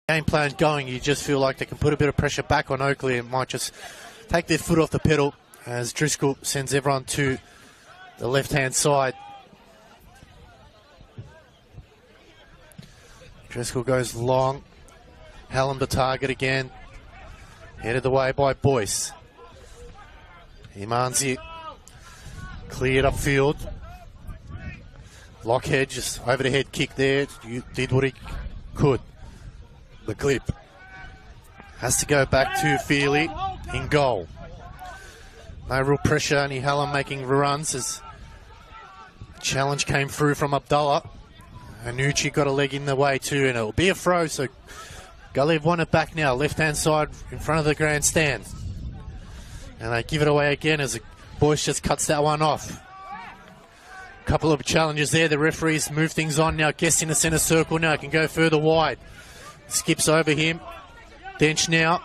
game plan going, you just feel like they can put a bit of pressure back on Oakleigh and might just take their foot off the pedal as Driscoll sends everyone to the left-hand side. Driscoll goes long. Hallam the target again. Headed away by Boyce. Imanzi cleared upfield. Lockhead just over the head kick there. Did what he could. The clip has to go back to Feely in goal. No real pressure, only Hallam making runs as the challenge came through from Abdallah. Anucci got a leg in the way too, and it'll be a throw, so Gully have won it back now, left-hand side in front of the grandstand. And they give it away again as Boyce just cuts that one off. Couple of challenges there, the referees move things on now. Guest in the centre circle now, can go further wide. Skips over him. Dench now,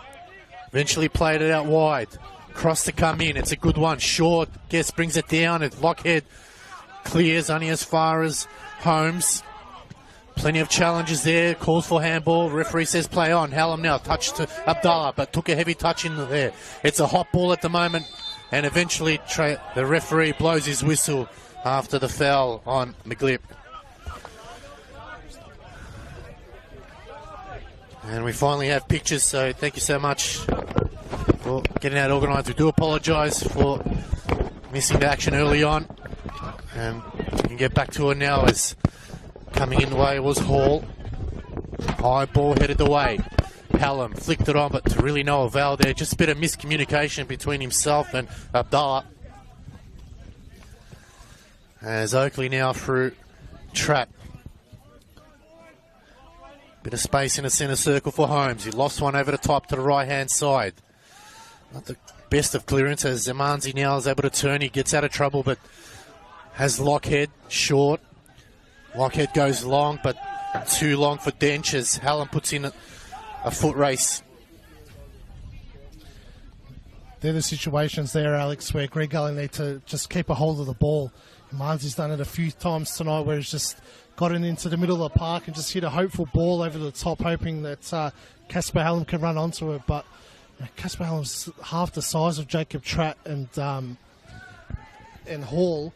eventually played it out wide. Cross to come in, it's a good one. Short, Guest brings it down, and Lockhead clears only as far as Holmes. Plenty of challenges there, calls for handball. Referee says play on. Hallam now, touch to Abdallah, but took a heavy touch in there. It's a hot ball at the moment, and eventually the referee blows his whistle after the foul on McGlip. And we finally have pictures, so thank you so much for getting that organised. We do apologise for missing the action early on, and we can get back to it now as coming in the way was Hall. High ball headed away. Hallam flicked it on, but to really no avail there. Just a bit of miscommunication between himself and Abdallah. As Oakleigh now through trap. Bit of space in the centre circle for Holmes. He lost one over the top to the right-hand side. Not the best of clearance as Zamanzi now is able to turn. He gets out of trouble, but has Lockhead short. Lockhead goes long, but too long for Dench as Hallam puts in a foot race. They're the situations there, Alex, where Greg Gully need to just keep a hold of the ball. Manzi's done it a few times tonight where he's just gotten into the middle of the park and just hit a hopeful ball over the top, hoping that Casper Hallam can run onto it. But Casper Hallam's half the size of Jacob Tratt and Hall.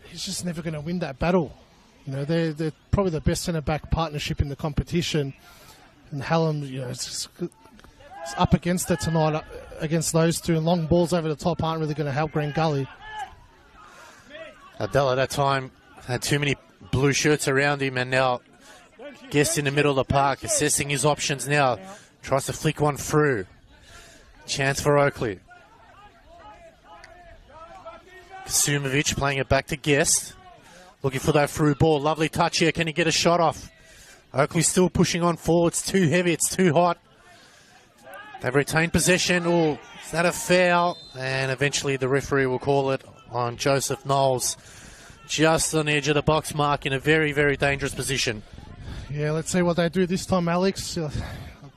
He's just never going to win that battle. You know, they're probably the best centre-back partnership in the competition. And Hallam, you know, it's up against it tonight, against those two. And long balls over the top aren't really going to help Green Gully. Abdallah at that time had too many blue shirts around him, and now Guest in the middle of the park, assessing his options now. Tries to flick one through. Chance for Oakleigh. Kasumovic playing it back to Guest. Looking for that through ball. Lovely touch here. Can he get a shot off? Oakleigh still pushing on forward. It's too heavy. It's too hot. They've retained possession. Oh, is that a foul? And eventually the referee will call it on Joseph Knowles. Just on the edge of the box mark in a very, very dangerous position. Yeah, let's see what they do this time, Alex. I'll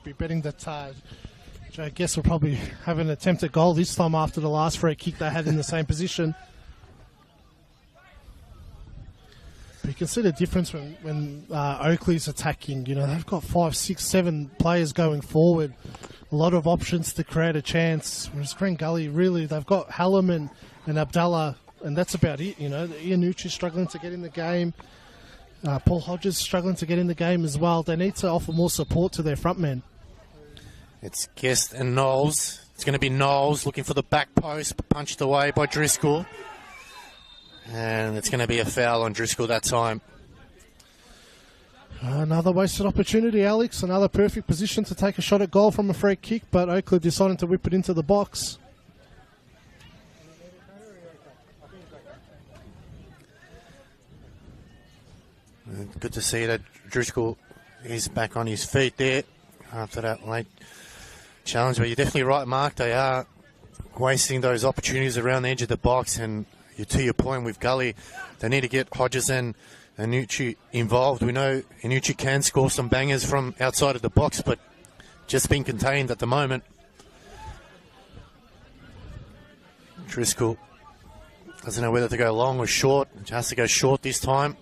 be betting that Joe Guest will probably have an attempt at goal this time after the last free kick they had in the same position. But you can see the difference when Oakleigh's attacking. You know, they've got 5, 6, 7 players going forward. A lot of options to create a chance. Whereas Green Gully, really, they've got Hallam and Abdallah, and that's about it. You know, Ianucci's struggling to get in the game. Paul Hodges struggling to get in the game as well. They need to offer more support to their front men. It's Guest and Knowles. It's going to be Knowles looking for the back post, punched away by Driscoll. And it's going to be a foul on Driscoll that time. Another wasted opportunity, Alex. Another perfect position to take a shot at goal from a free kick, but Oakleigh deciding to whip it into the box. Good to see that Driscoll is back on his feet there after that late challenge. But you're definitely right, Mark. They are wasting those opportunities around the edge of the box, and to your point with Gully, they need to get Hodges and Ianucci involved. We know Ianucci can score some bangers from outside of the box, but just being contained at the moment. Driscoll doesn't know whether to go long or short. Has to go short this time.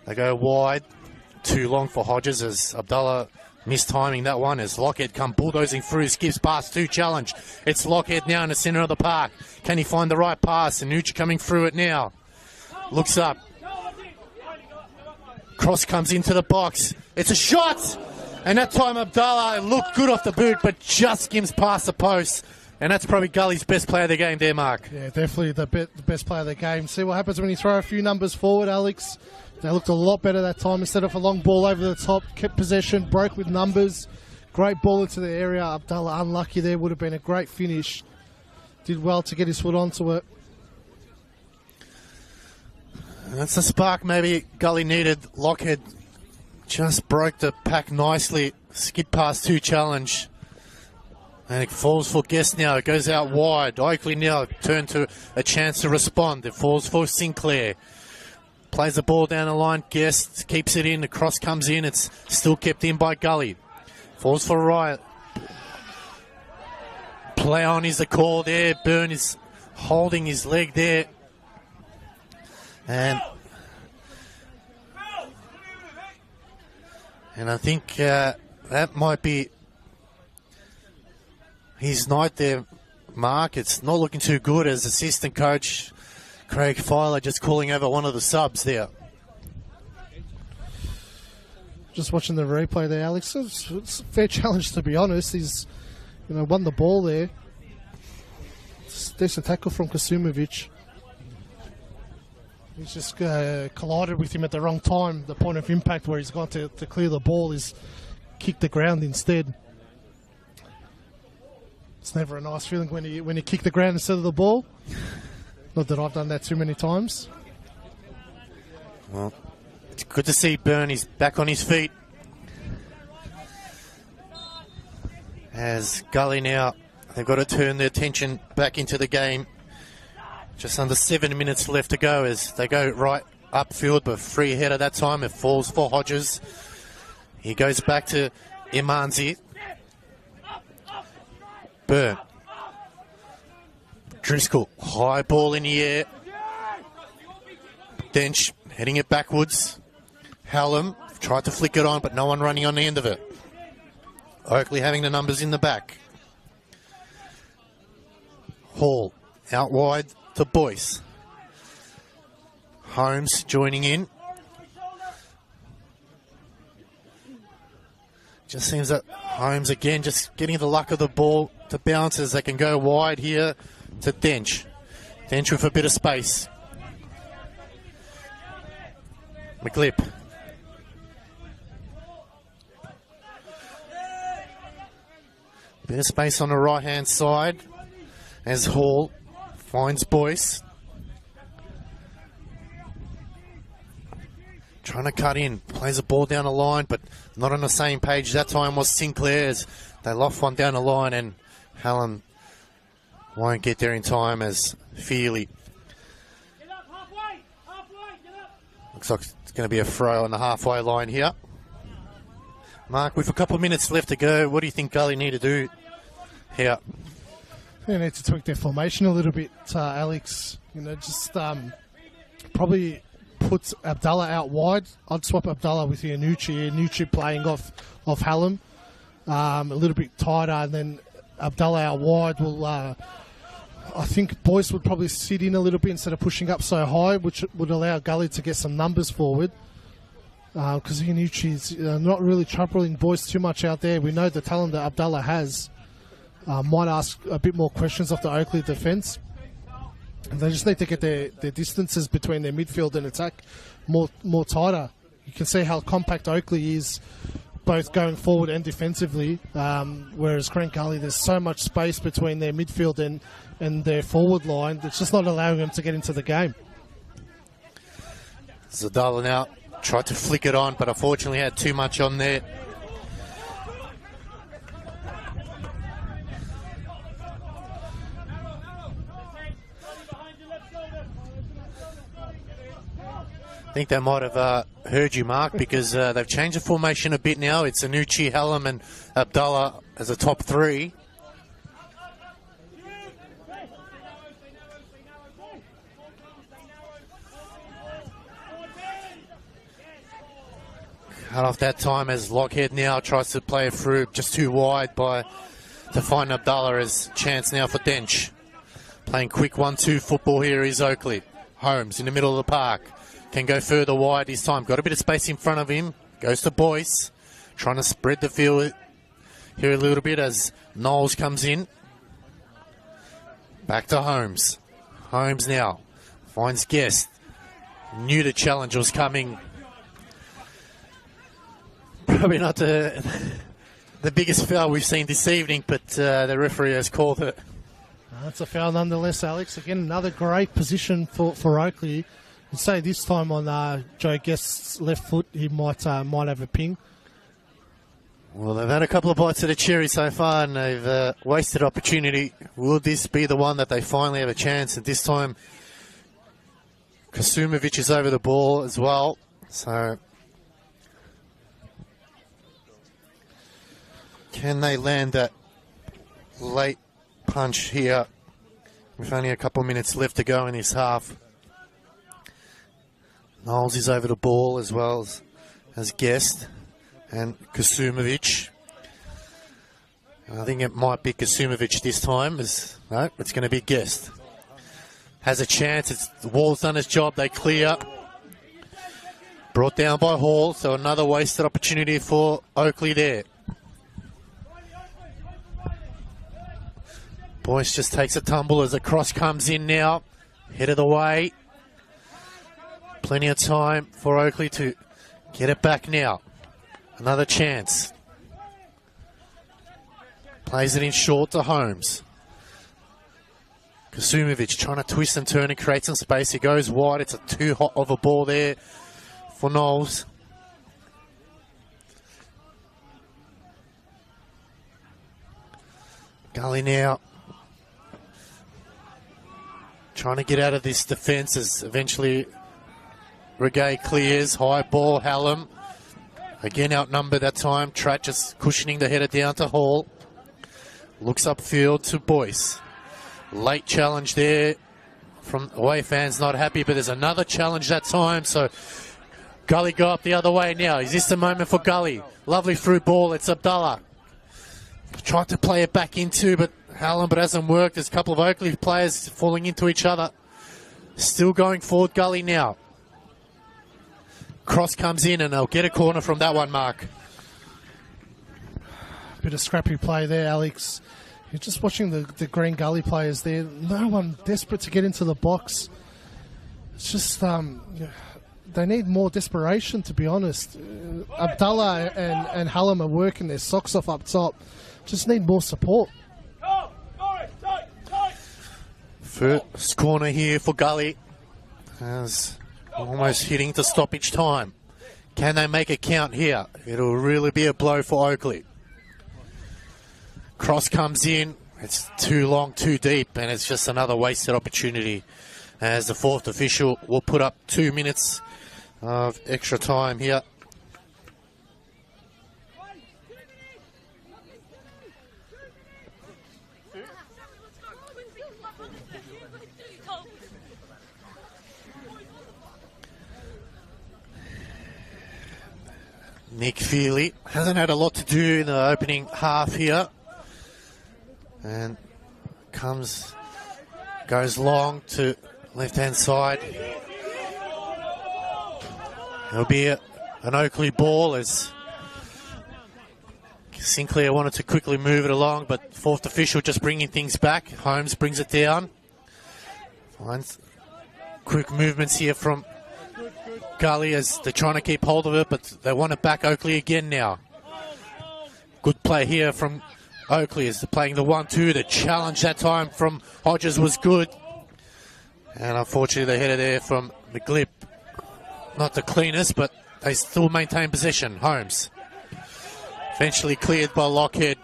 They go wide. Too long for Hodges as Abdallah Mistiming that one as Lockhead come bulldozing through. Skips past 2 challenge. It's Lockhead now in the centre of the park. Can he find the right pass? And Nucci coming through it now. Looks up. Cross comes into the box. It's a shot! And that time Abdallah looked good off the boot, but just skims past the post. And that's probably Gully's best player of the game there, Mark. Yeah, definitely the best player of the game. See what happens when you throw a few numbers forward, Alex. They looked a lot better that time. Instead of a long ball over the top, kept possession, broke with numbers. Great ball into the area. Abdallah unlucky there. Would have been a great finish. Did well to get his foot onto it. That's the spark maybe Gully needed. Lockhead just broke the pack nicely. Skid past 2 challenge. And it falls for Guest now. It goes out wide. Oakleigh now turn to a chance to respond. It falls for Sinclair. Plays the ball down the line. Guest keeps it in. The cross comes in. It's still kept in by Gully. Falls for Riot. Play on is the call there. Byrne is holding his leg there. And I think that might be his night there, Mark. It's not looking too good as assistant coach Craig Filer just calling over one of the subs there. Just watching the replay there, Alex. It's a fair challenge, to be honest. He's won the ball there. It's a decent tackle from Kasumovic. He's just collided with him at the wrong time. The point of impact where he's gone to clear the ball is kicked the ground instead. It's never a nice feeling when you kick the ground instead of the ball. Not that I've done that too many times. Well, it's good to see Byrne. He's back on his feet. As Gully now, they've got to turn their attention back into the game. Just under 7 minutes left to go as they go right upfield, but free header that time. It falls for Hodges. He goes back to Imanzi. Byrne. Driscoll. High ball in the air. Dench heading it backwards. Hallam tried to flick it on, but no one running on the end of it. Oakleigh having the numbers in the back. Hall out wide to Boyce. Holmes joining in. Just seems that Holmes again just getting the luck of the ball to bounce as they can go wide here to Dench. Dench with a bit of space. McLip. Bit of space on the right hand side as Hall finds Boyce. Trying to cut in. Plays the ball down the line, but not on the same page. That time was Sinclair's. They loft one down the line, and Hallam won't get there in time as Feely. Looks like it's going to be a throw on the halfway line here. Mark, with a couple of minutes left to go, what do you think Gully need to do here? They need to tweak their formation a little bit, Alex. Just probably put Abdallah out wide. I'd swap Abdallah with Iannucci. Iannucci playing off Hallam. A little bit tighter, and then Abdallah out wide will... I think Boyce would probably sit in a little bit instead of pushing up so high, which would allow Gully to get some numbers forward. Because Iannucci's not really troubling Boyce too much out there. We know the talent that Abdallah has. Might ask a bit more questions off the Oakleigh defence. And they just need to get their distances between their midfield and attack more tighter. You can see how compact Oakleigh is, both going forward and defensively, whereas Crank Gully, there's so much space between their midfield and their forward line that's just not allowing them to get into the game. Zadala now tried to flick it on, but unfortunately had too much on there. I think they might have heard you, Mark, because they've changed the formation a bit now. It's Iannucci, Hallam and Abdallah as a top three. Cut off that time as Lockhead now tries to play it through just too wide to find Abdallah. As chance now for Dench. Playing quick 1-2 football here is Oakleigh. Holmes in the middle of the park. Can go further wide this time. Got a bit of space in front of him. Goes to Boyce. Trying to spread the field here a little bit as Knowles comes in. Back to Holmes. Holmes now finds Guest. Knew the challenge was coming. Probably not the biggest foul we've seen this evening, but the referee has called it. That's a foul nonetheless, Alex. Again, another great position for Oakleigh. I'd say this time on Joe Guest's left foot, he might have a ping. Well, they've had a couple of bites of the cherry so far, and they've wasted opportunity. Will this be the one that they finally have a chance? And this time, Kasumovic is over the ball as well. So, can they land that late punch here with only a couple of minutes left to go in this half? Knowles is over the ball as well as Guest and Kasumovic. I think it might be Kasumovic this time. No, it's going to be Guest. Has a chance. The Wall's done his job. They clear. Brought down by Hall, so another wasted opportunity for Oakleigh there. Boyce just takes a tumble as the cross comes in now. Headed away. Plenty of time for Oakleigh to get it back now. Another chance. Plays it in short to Holmes. Kasumovic trying to twist and turn and create some space. He goes wide. It's a too hot of a ball there for Knowles. Gully now trying to get out of this defence as eventually Regay clears. High ball, Hallam. Again outnumbered that time. Tratt just cushioning the header down to Hall. Looks upfield to Boyce. Late challenge there from away fans, not happy, but there's another challenge that time. So Gully go up the other way now. Is this the moment for Gully? Lovely through ball. It's Abdallah. Tried to play it back into, but Hallam, but hasn't worked. There's a couple of Oakleigh players falling into each other. Still going forward, Gully now. Cross comes in and they'll get a corner from that one, Mark. Bit of scrappy play there, Alex. You're just watching the Green Gully players there. No one desperate to get into the box. It's just they need more desperation, to be honest. Abdallah and Hallam are working their socks off up top. Just need more support. First corner here for Gully. As almost hitting to stoppage time. Can they make a count here? It'll really be a blow for Oakleigh. Cross comes in. It's too long, too deep, and it's just another wasted opportunity as the fourth official will put up 2 minutes of extra time here. Nick Feely hasn't had a lot to do in the opening half here. And goes long to left-hand side. It'll be an Oakleigh ball as Sinclair wanted to quickly move it along, but fourth official just bringing things back. Holmes brings it down. Finds quick movements here from Gully as they're trying to keep hold of it, but they want it back. Oakleigh again now. Good play here from Oakleigh as they're playing the 1-2. The challenge that time from Hodges was good. And unfortunately the header there from McGlip, not the cleanest, but they still maintain possession. Holmes eventually cleared by Lockhead.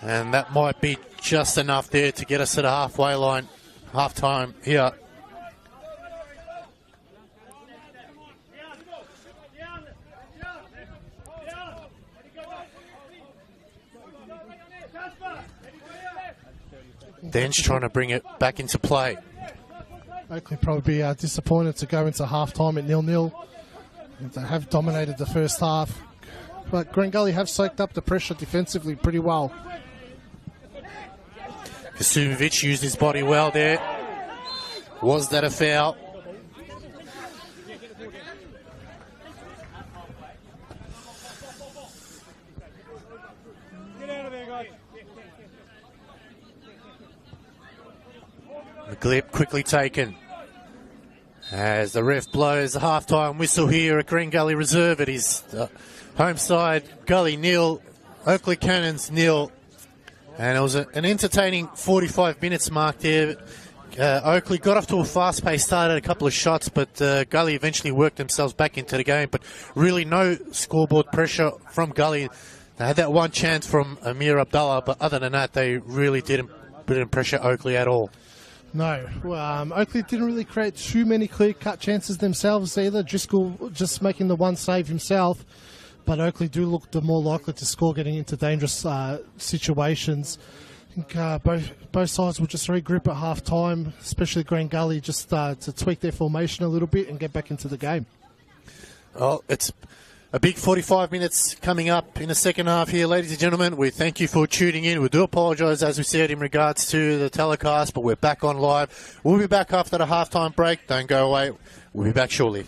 And that might be just enough there to get us to the halfway line. Half time here. Dench trying to bring it back into play. Oakleigh probably be disappointed to go into half-time at 0-0. They have dominated the first half, but Gully have soaked up the pressure defensively pretty well. Kasumovic used his body well there. Was that a foul? The glip quickly taken as the ref blows the half-time whistle here at Green Gully Reserve. It is home side Gully 0, Oakleigh Cannons 0, and it was an entertaining 45 minutes mark there. Oakleigh got off to a fast-paced start at a couple of shots, but Gully eventually worked themselves back into the game. But really no scoreboard pressure from Gully. They had that one chance from Amir Abdullah, but other than that, they really didn't pressure Oakleigh at all. No, Oakleigh didn't really create too many clear-cut chances themselves either. Driscoll just making the one save himself, but Oakleigh do look the more likely to score getting into dangerous situations. I think both sides will just regroup at half-time, especially Green Gully, just to tweak their formation a little bit and get back into the game. Well, it's a big 45 minutes coming up in the second half here, ladies and gentlemen. We thank you for tuning in. We do apologise, as we said, in regards to the telecast, but we're back on live. We'll be back after the half-time break. Don't go away. We'll be back shortly.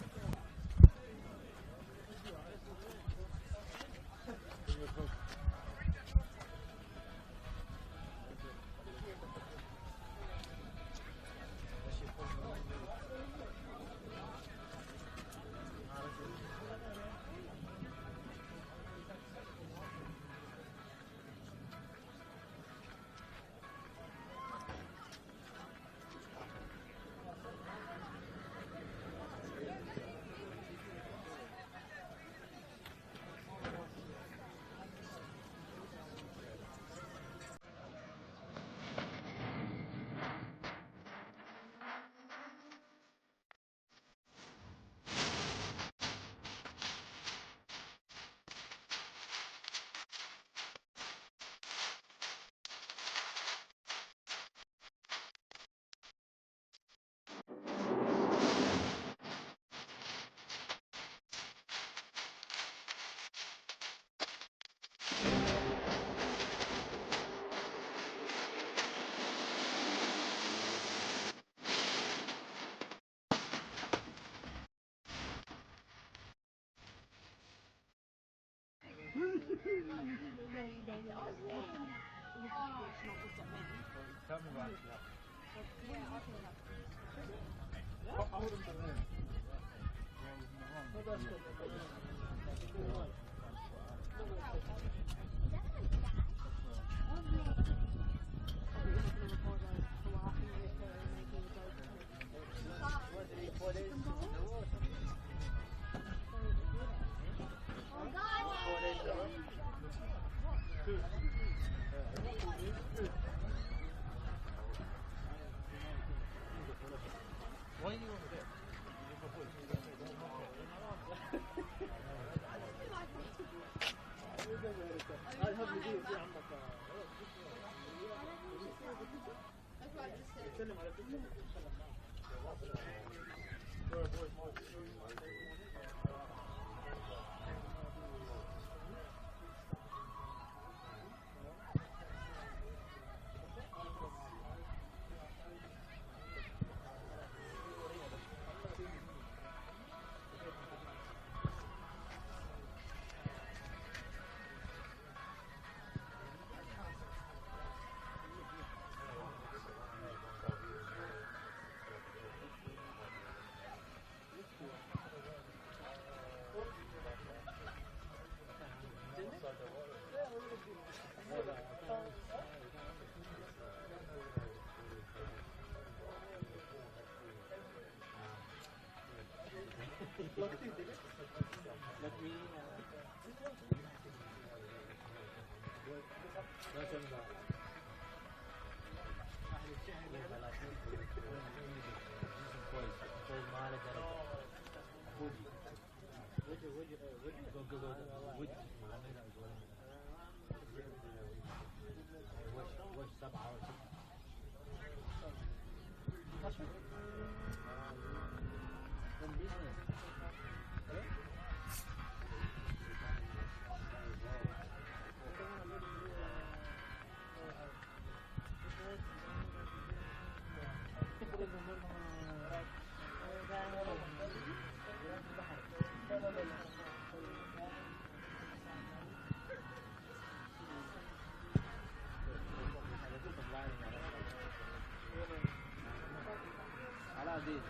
Yeah,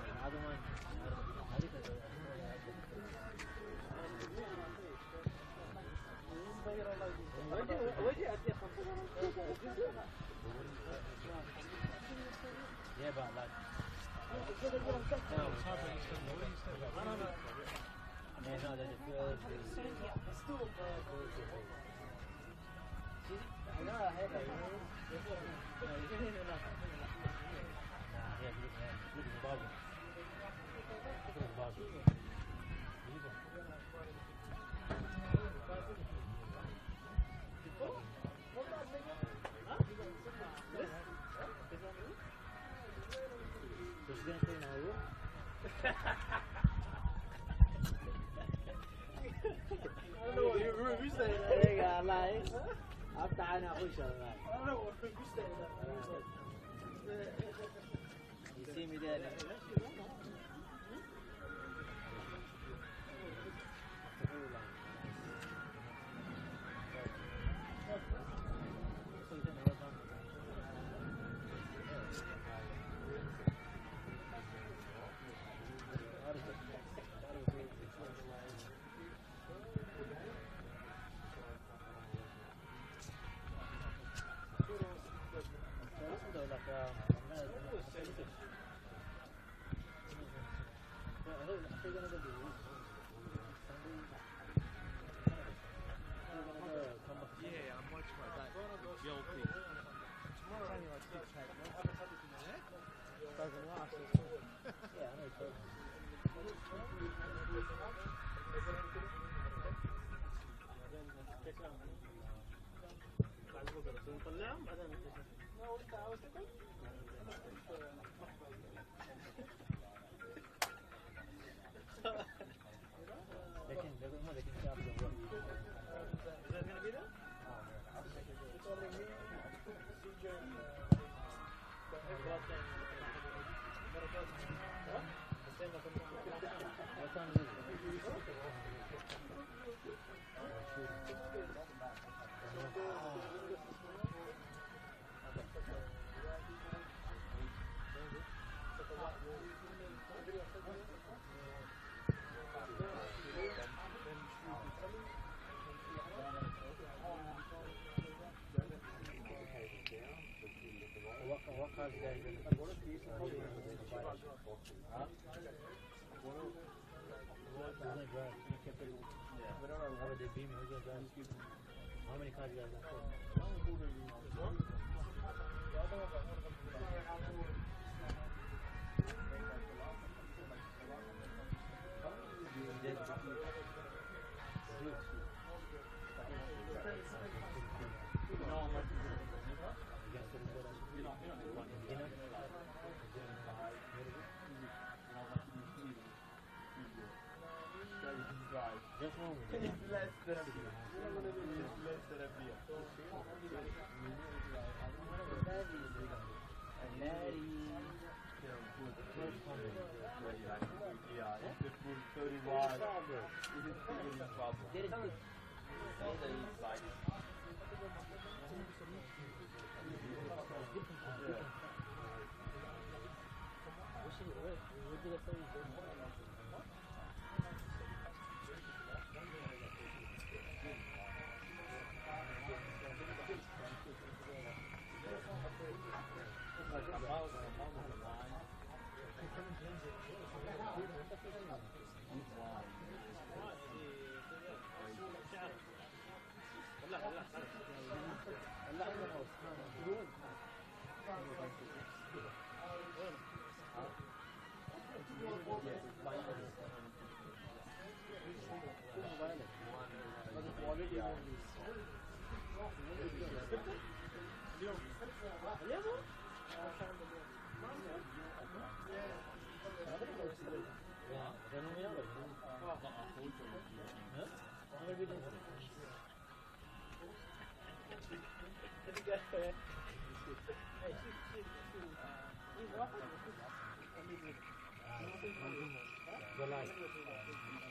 but like. Yeah, no, there's a few other things. I know I had like. After I know who's like. I don't know what you see me there. How many cars you guys have? Just one. Less than a beer. Less than a beer. And Natty. Yeah, it's the full 31. It is in trouble. On the inside.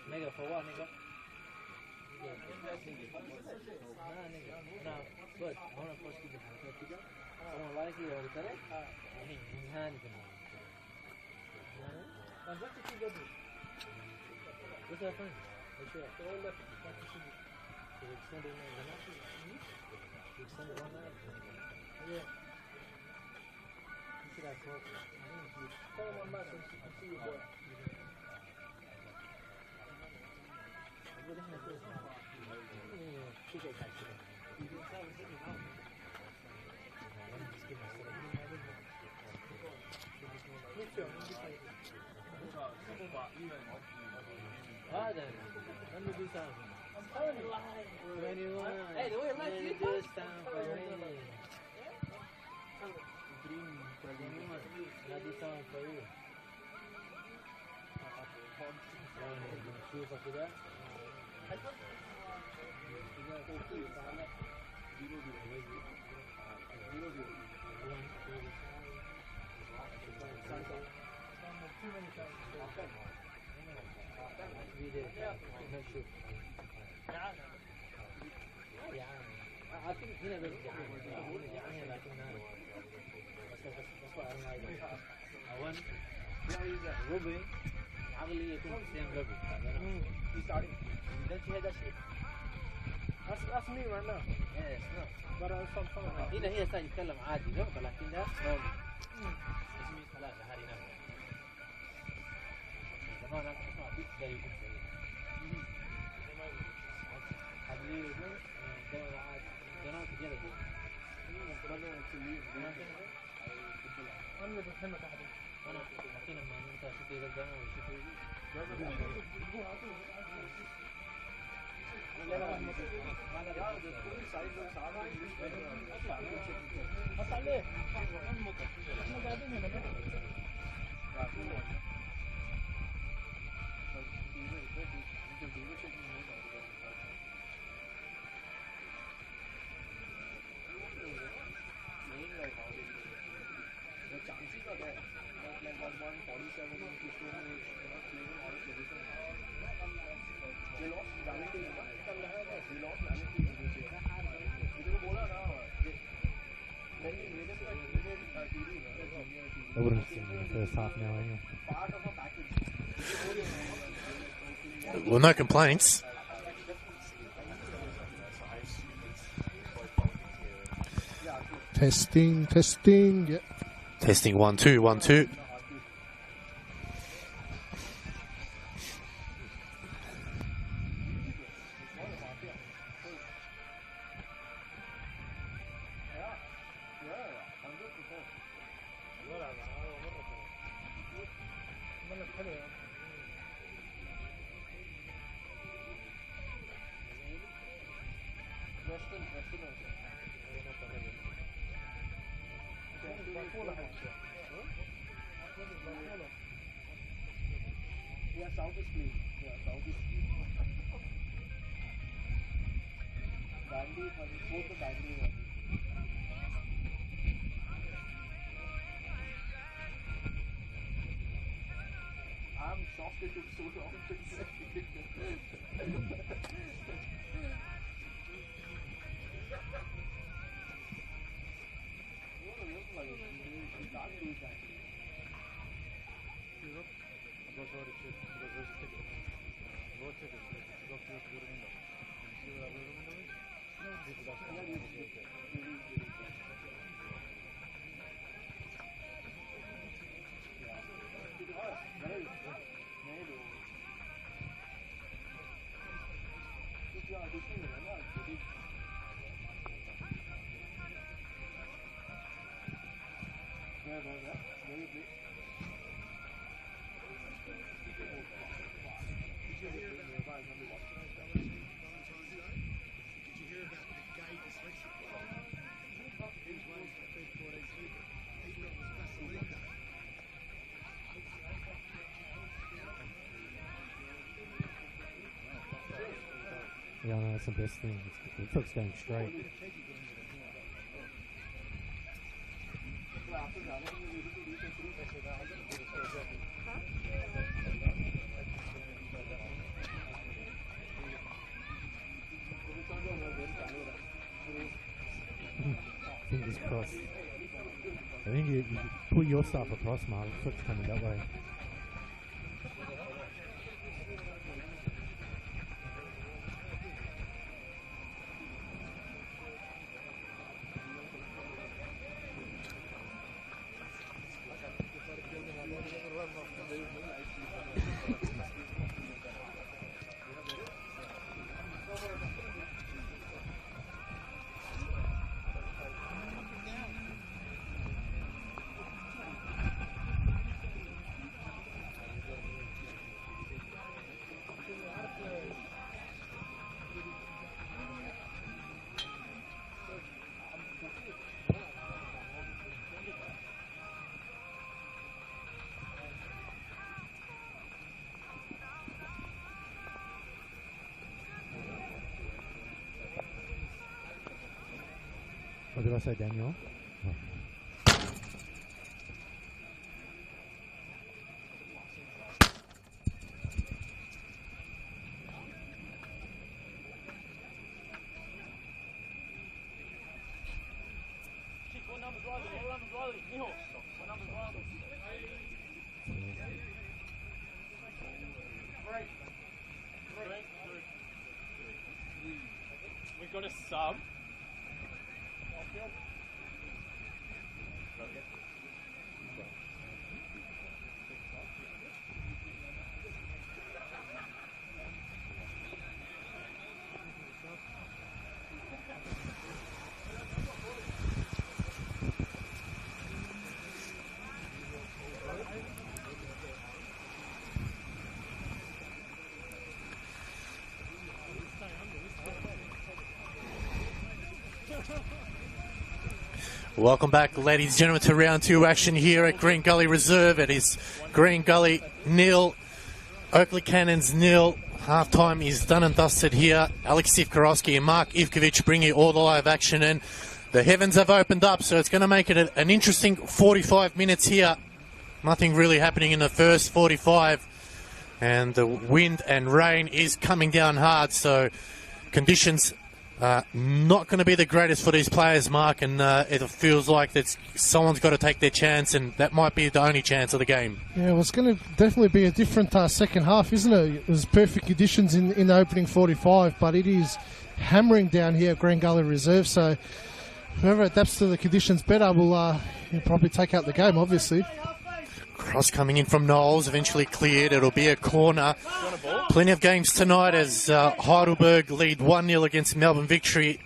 Nigga, for what, nigga? Nah, good. I want to first keep it. I don't like you all the time. I mean, Hey, the way it left you just down for me. Not this song for you. Shoes after that. I think you know that's what I want. Ruby, Gully, I think same Ruby. He started. Then she had that shit. That's me right now. Yes, no. But I was some fun. هنا هي ساعة يتكلم عادي no لكن ده no. اسمي خلاص هاري نفسه. كمان أنا أسمع بيت ده يكون سريع. حبلي ده عادي. ده نوع تجارة ده. أنا بفهمك أحد. أنا أكيد لما أنت شفتي ده الجامعة وشفتي. I would have seen in the first half now anyway. Well, no complaints. Testing. Yeah. Testing 1 2 1 2. I'm soft, it took so long to say. Yeah, no, that's the best thing. The foot's going straight. Fingers crossed. I think you put your stuff across, Mark. The foot's coming that way. 들었어요, Daniel. We've got a sub. Welcome back, ladies and gentlemen, to round 2 action here at Green Gully Reserve. It is Green Gully 0, Oakleigh Cannons 0. Half-time is done and dusted here. Alex Sivkarowski and Mark Ivkovic bring you all the live action, and the heavens have opened up, so it's going to make it an interesting 45 minutes here. Nothing really happening in the first 45, and the wind and rain is coming down hard, so conditions not going to be the greatest for these players, Mark, and it feels like that someone's got to take their chance, and that might be the only chance of the game. Yeah, well, it's going to definitely be a different second half, isn't it? It was perfect conditions in the opening 45, but it is hammering down here at Green Gully Reserve, so whoever adapts to the conditions better will probably take out the game, obviously. Cross coming in from Knowles, eventually cleared. It'll be a corner. Plenty of games tonight as Heidelberg lead 1-0 against Melbourne Victory.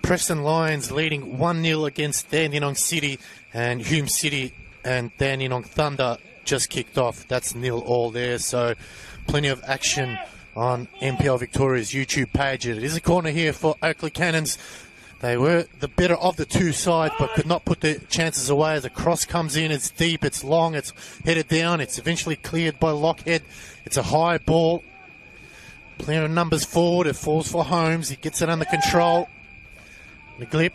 Preston Lions leading 1-0 against Dandenong City, and Hume City and Dandenong Thunder just kicked off. That's 0-0 there, so plenty of action on NPL Victoria's YouTube page. It is a corner here for Oakleigh Cannons. They were the better of the two sides, but could not put the chances away as a cross comes in. It's deep, it's long, it's headed down. It's eventually cleared by Lockhead. It's a high ball. Plenty of numbers forward. It falls for Holmes. He gets it under control. McGlip.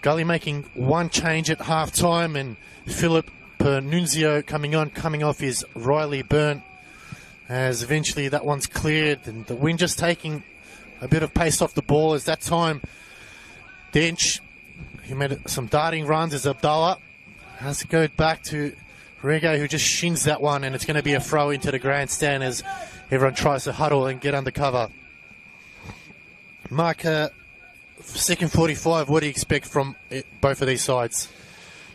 Gully making one change at half-time, and Philip Pernunzio coming off his Riley Burnt, as eventually that one's cleared, and the wind just taking a bit of pace off the ball. As that time, Dench, he made some darting runs as Abdallah has to go back to Rego, who just shins that one, and it's going to be a throw into the grandstand as everyone tries to huddle and get under cover. Mark, second 45, what do you expect from both of these sides?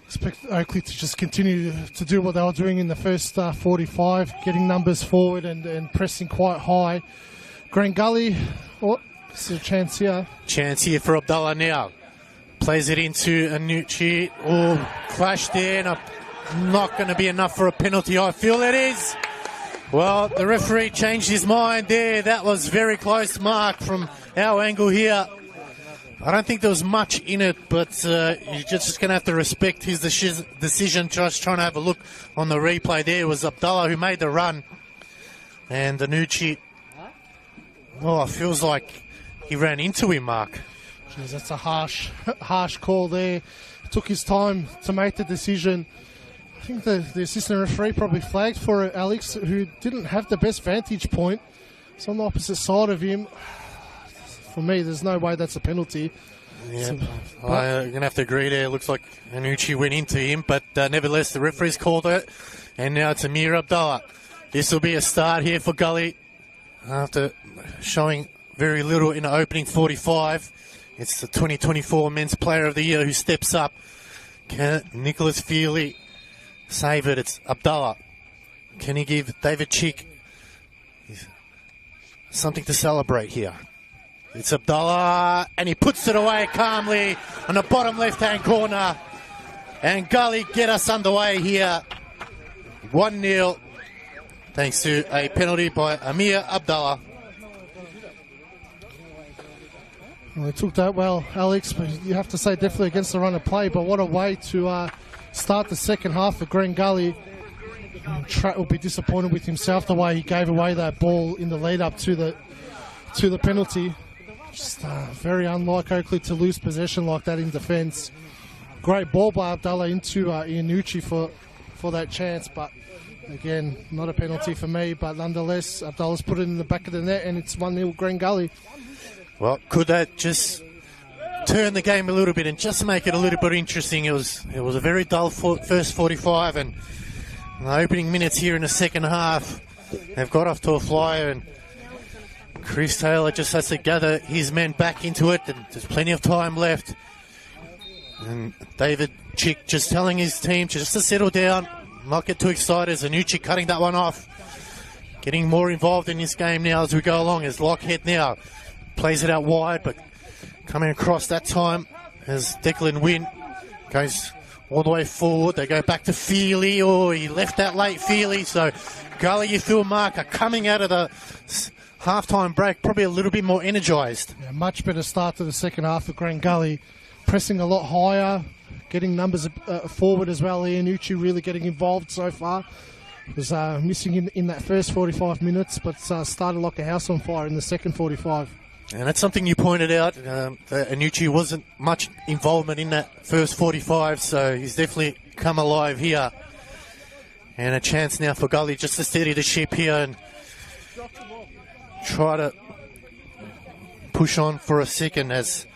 Expect Oakleigh to just continue to do what they were doing in the first 45, getting numbers forward and pressing quite high. Green Gully, this is a chance here. Chance here for Abdallah now. Plays it into Anucci. Oh, clash there. Not going to be enough for a penalty. I feel it is. Well, the referee changed his mind there. That was very close, Mark, from our angle here. I don't think there was much in it, but you're just going to have to respect his decision. Just trying to have a look on the replay there. It was Abdallah who made the run. And Anucci, well, it feels like he ran into him, Mark. Jeez, that's a harsh call there. Took his time to make the decision. I think the assistant referee probably flagged for it, Alex, who didn't have the best vantage point. It's on the opposite side of him. For me, there's no way that's a penalty. Yeah, I'm going to have to agree there. It looks like Anucci went into him, but nevertheless, the referee's called it. And now it's Amir Abdallah. This will be a start here for Gully. After showing very little in the opening 45, it's the 2024 Men's Player of the Year who steps up. Can Nicholas Feely save it? It's Abdallah. Can he give David Chick something to celebrate here? It's Abdallah, and he puts it away calmly on the bottom left-hand corner. And Gully get us underway here. 1-0. Thanks to a penalty by Amir Abdallah. Well, they took that well, Alex, but you have to say definitely against the run of play. But what a way to start the second half for Green Gully. Tratt will be disappointed with himself the way he gave away that ball in the lead up to the penalty. Just very unlike Oakleigh to lose possession like that in defence. Great ball by Abdallah into Iannucci for that chance, but again, not a penalty for me, but nonetheless, Abdullah's put it in the back of the net and it's 1-0 Green Gully. Well, could that just turn the game a little bit and just make it a little bit interesting? It was a very dull first 45, and in the opening minutes here in the second half, they've got off to a flyer, and Chris Taylor just has to gather his men back into it, and there's plenty of time left. And David Chick just telling his team just to settle down, not get too excited. Zanucci cutting that one off, getting more involved in this game now as we go along, as Lockhead now plays it out wide, but coming across that time as Declan Wynn goes all the way forward. They go back to Feely. Oh, he left that late, Feely. So Gully, you feel, Mark, are coming out of the half-time break probably a little bit more energised. Yeah, much better start to the second half of Green Gully, pressing a lot higher, getting numbers forward as well. Iannucci really getting involved so far. Was missing in that first 45 minutes, but started like a house on fire in the second 45. And that's something you pointed out. Iannucci wasn't much involvement in that first 45, so he's definitely come alive here. And a chance now for Gully just to steady the ship here and try to push on for a second as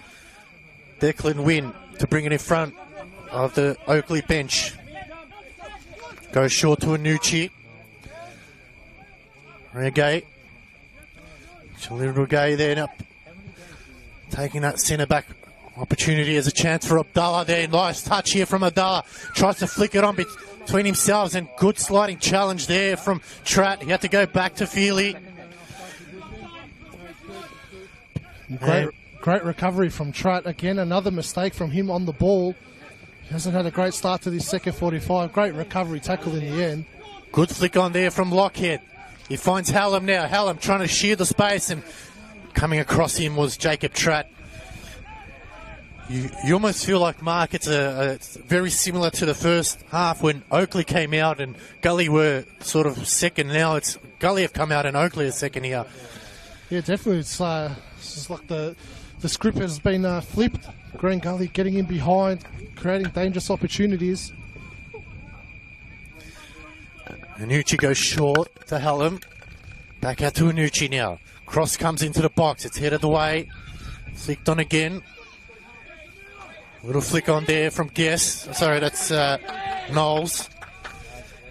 Declan Wynn to bring it in front of the Oakleigh bench. Goes short to Iannucci. Regay. Regay there now, taking that centre-back opportunity as a chance for Abdallah there. Nice touch here from Abdallah. Tries to flick it on between himself, and good sliding challenge there from Tratt. He had to go back to Feely. Great recovery from Tratt. Again, another mistake from him on the ball. He hasn't had a great start to this second 45. Great recovery tackle in the end. Good flick on there from Lockhead. He finds Hallam now. Hallam trying to shear the space, and coming across him was Jacob Tratt. You almost feel like, Mark, it's very similar to the first half when Oakleigh came out and Gully were sort of second. Now it's Gully have come out and Oakleigh is second here. Yeah, definitely. It's like the script has been flipped. Green Gully getting in behind, creating dangerous opportunities. Iannucci goes short to Hallam. Back out to Iannucci now. Cross comes into the box. It's headed away. Flicked on again. Little flick on there from Guess. Sorry, that's Knowles.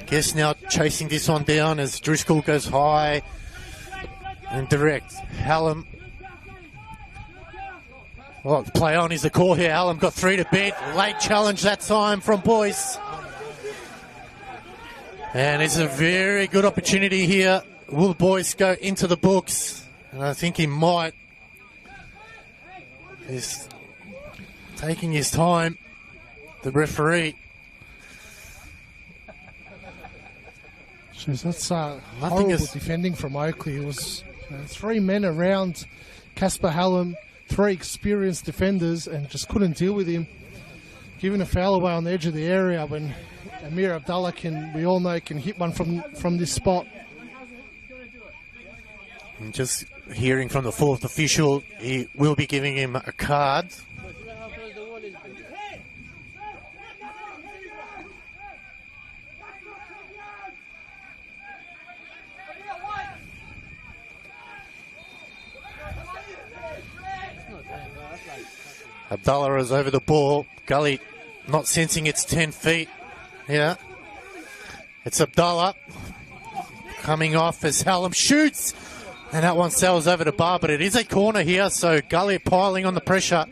Guess now chasing this one down as Driscoll goes high and direct. Hallam. Well, play on is the call here. Hallam got 3 to bed. Late challenge that time from Boyce. And it's a very good opportunity here. Will Boyce go into the books? And I think he might. He's taking his time, the referee. Jeez, that's horrible defending from Oakleigh. It was 3 men around Casper Hallam, 3 experienced defenders, and just couldn't deal with him. Giving a foul away on the edge of the area when Amir Abdallah we all know, can hit one from this spot. And just hearing from the 4th official, he will be giving him a card. Abdallah is over the ball. Gully not sensing it's 10 feet. Yeah. It's Abdallah coming off as Hallam shoots. And that one sails over the bar, but it is a corner here. So Gully piling on the pressure,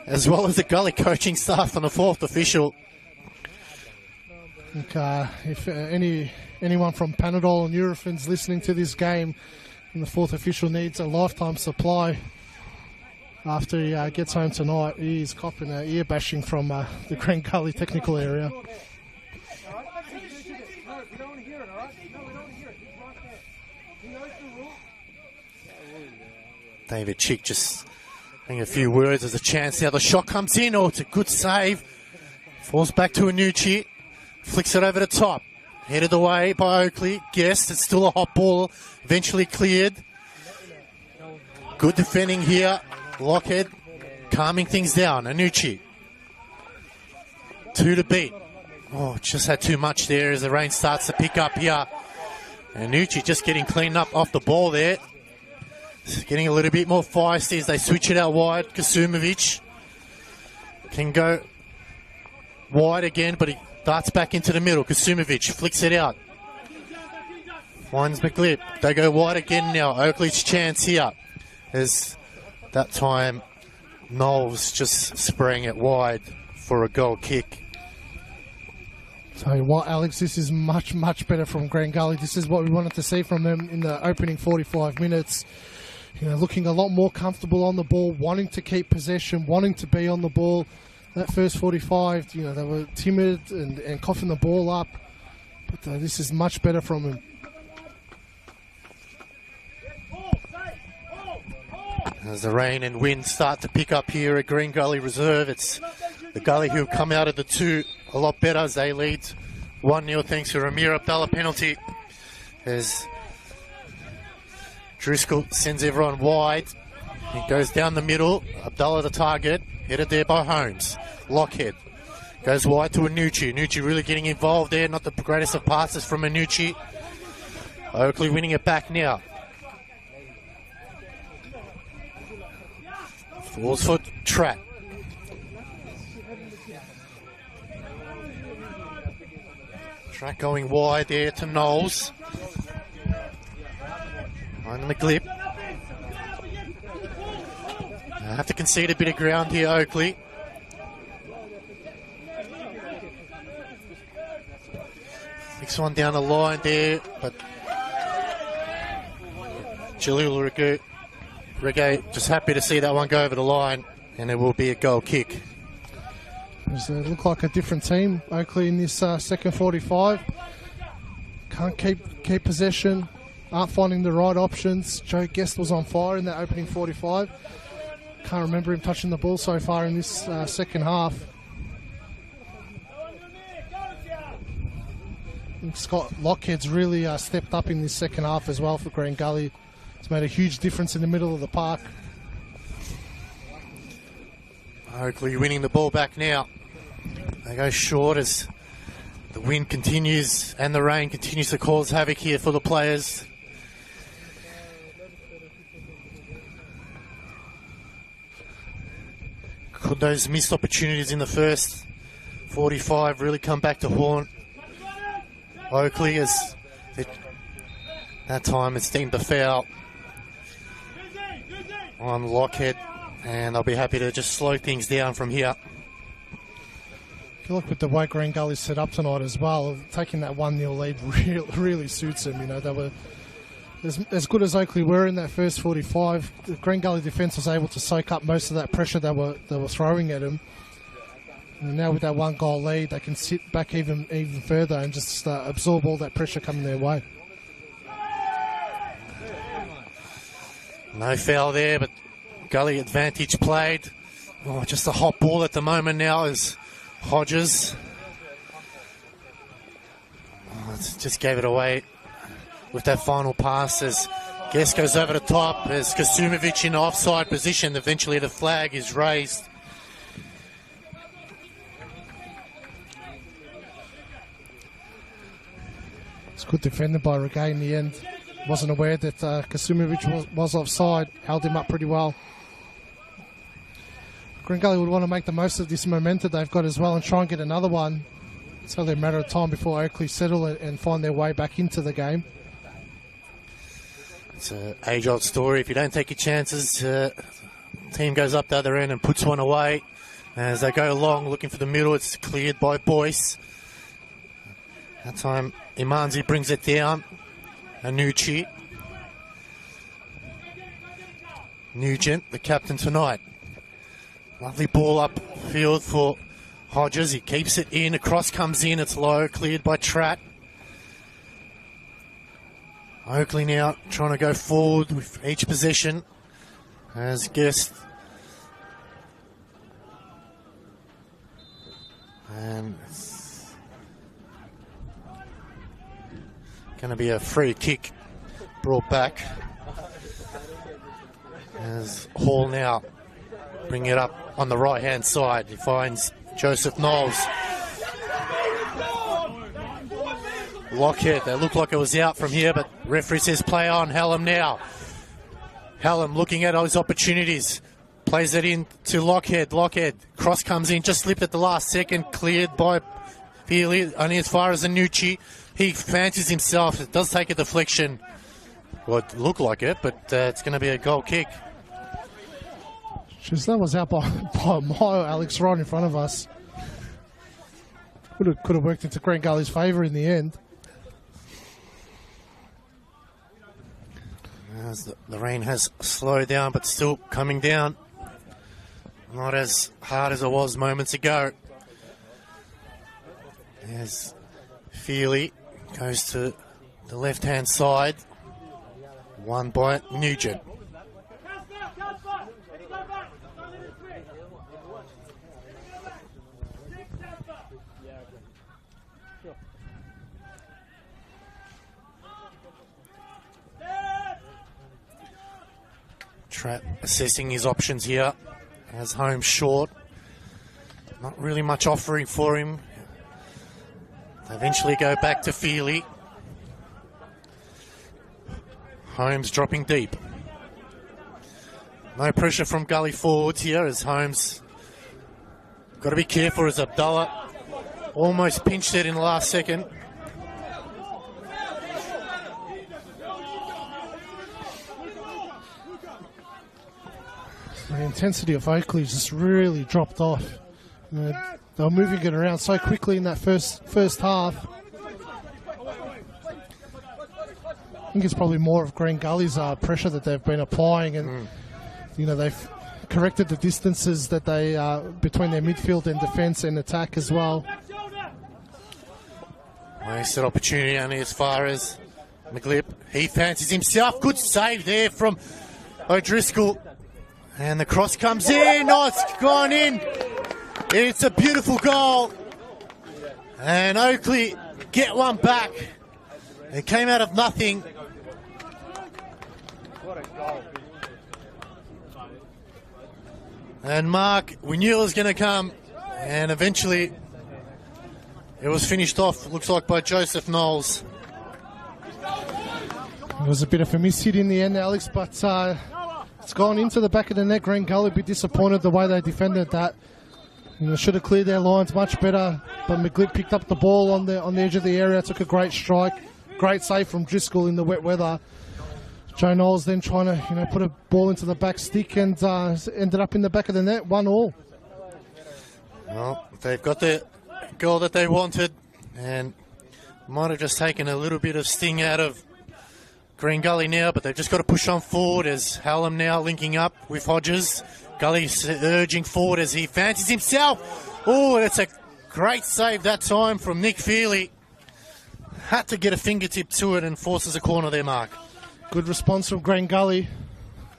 as well as the Gully coaching staff and the 4th official. I think if anyone from Panadol and Eurofins listening to this game, and the 4th official needs a lifetime supply after he gets home tonight, he is copping ear bashing from the Green Gully technical area. David Chick just saying a few words as a chance. Now the shot comes in. Oh, it's a good save. Falls back to Iannucci. Flicks it over the top. Headed away by Oakleigh. Guessed it's still a hot ball. Eventually cleared. Good defending here. Lockhead calming things down. Anucci. 2 to beat. Oh, just had too much there as the rain starts to pick up here. Anucci just getting cleaned up off the ball there. Getting a little bit more feisty as they switch it out wide. Kasumovic can go wide again, but he darts back into the middle. Kasumovic flicks it out. Finds McGlip. They go wide again now. Oakleigh's chance here. As that time, Knowles just spraying it wide for a goal kick. Tell you what, Alex, this is much, much better from Grand Gully. This is what we wanted to see from them in the opening 45 minutes. You know, looking a lot more comfortable on the ball, wanting to keep possession, wanting to be on the ball. That first 45, you know, they were timid and coughing the ball up. But this is much better from them. As the rain and wind start to pick up here at Green Gully Reserve, it's the Gully who come out of the two a lot better as they lead 1-0 thanks to Amir Abdallah penalty. As Driscoll sends everyone wide. He goes down the middle. Abdallah the target. Headed there by Holmes. Lockhead goes wide to Anucci. Anucci really getting involved there. Not the greatest of passes from Anucci. Oakleigh winning it back now. Falls for Tratt. Tratt going wide there to Knowles. On McGlip. I have to concede a bit of ground here, Oakleigh. Next one down the line there, but Jalil Reggae just happy to see that one go over the line, and it will be a goal kick. It look like a different team, Oakleigh, in this second 45. Can't keep possession, aren't finding the right options. Joe Guest was on fire in that opening 45. Can't remember him touching the ball so far in this second half. I think Scott Lockhead's really stepped up in this second half as well for Green Gully. It's made a huge difference in the middle of the park. Oakleigh winning the ball back now. They go short as the wind continues and the rain continues to cause havoc here for the players. Could those missed opportunities in the first 45 really come back to haunt Oakleigh as that time it's deemed a foul on Lockhead, and they'll be happy to just slow things down from here. If you look with the way Green Gully's set up tonight as well, taking that 1-0 lead really suits them. You know, they were as good as Oakleigh were in that first 45. The Green Gully defence was able to soak up most of that pressure they were throwing at them. And now with that 1-goal lead, they can sit back even further and just absorb all that pressure coming their way. No foul there, but Gully advantage played. Oh, just a hot ball at the moment now is Hodges. Oh, just gave it away with that final pass as Guest goes over the top as Kasumovic in offside position. Eventually the flag is raised. It's good defended by Reggae in the end. Wasn't aware that Kasumovic was offside. Held him up pretty well. Green Gully would want to make the most of this momentum they've got as well and try and get another one. It's only a matter of time before Oakleigh settle and find their way back into the game. It's an age-old story. If you don't take your chances, team goes up the other end and puts one away. As they go along looking for the middle, it's cleared by Boyce. That time Imanzi brings it down. Anucci. Nugent, the captain tonight. Lovely ball upfield for Hodges. He keeps it in. A cross comes in. It's low. Cleared by Tratt. Oakleigh now trying to go forward with each possession. As Guest. And it's going to be a free kick brought back. As Hall now bring it up on the right hand side. He finds Joseph Knowles. Lockhead, they look like it was out from here, but referee says play on. Hallam now. Hallam looking at his opportunities. Plays it in to Lockhead. Lockhead. Cross comes in, just slipped at the last second. Cleared by Feely, only as far as Anucci. He fancies himself. It does take a deflection. Well, it looked like it, but it's going to be a goal kick. Jeez, that was out by a mile, Alex, right in front of us. Could have worked into Green Gully's favour in the end. As the rain has slowed down, but still coming down. Not as hard as it was moments ago. As Feely goes to the left-hand side. Won by Nugent. Trapp assessing his options here. Has Holmes short. Not really much offering for him. They eventually go back to Feely. Holmes dropping deep. No pressure from Gully forwards here as Holmes got to be careful as Abdullah almost pinched it in the last second. The intensity of Oakleigh just really dropped off. You know, they were moving it around so quickly in that first half. I think it's probably more of Green Gully's pressure that they've been applying, and you know, they've corrected the distances that they between their midfield and defence and attack as well. Wasted opportunity only as far as McGlip. He fancies himself. Good save there from O'Driscoll. And the cross comes in. Oh, it's gone in. It's a beautiful goal. And Oakleigh get one back. It came out of nothing. And Mark, we knew it was going to come. And eventually it was finished off, looks like, by Joseph Knowles. It was a bit of a miss hit in the end, Alex, but it's gone into the back of the net. Green Gully be disappointed the way they defended that. You know, should have cleared their lines much better, but McGlip picked up the ball on the edge of the area, took a great strike, great save from Driscoll in the wet weather. Joe Knowles then trying to put a ball into the back stick and ended up in the back of the net, 1-1. Well, they've got the goal that they wanted, and might have just taken a little bit of sting out of Green Gully now, but they've just got to push on forward as Hallam now linking up with Hodges. Gully urging forward as he fancies himself. Oh, that's a great save that time from Nick Feely. Had to get a fingertip to it and forces a corner there, Mark. Good response from Green Gully.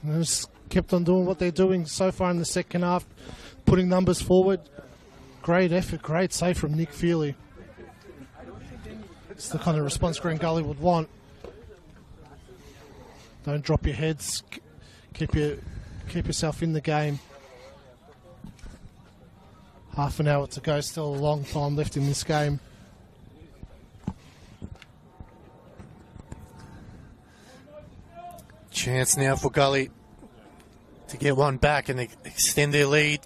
They just kept on doing what they're doing so far in the second half, putting numbers forward. Great effort, great save from Nick Feely. It's the kind of response Green Gully would want. Don't drop your heads. Keep yourself in the game. Half an hour to go. Still a long time left in this game. Chance now for Gully to get one back and extend their lead.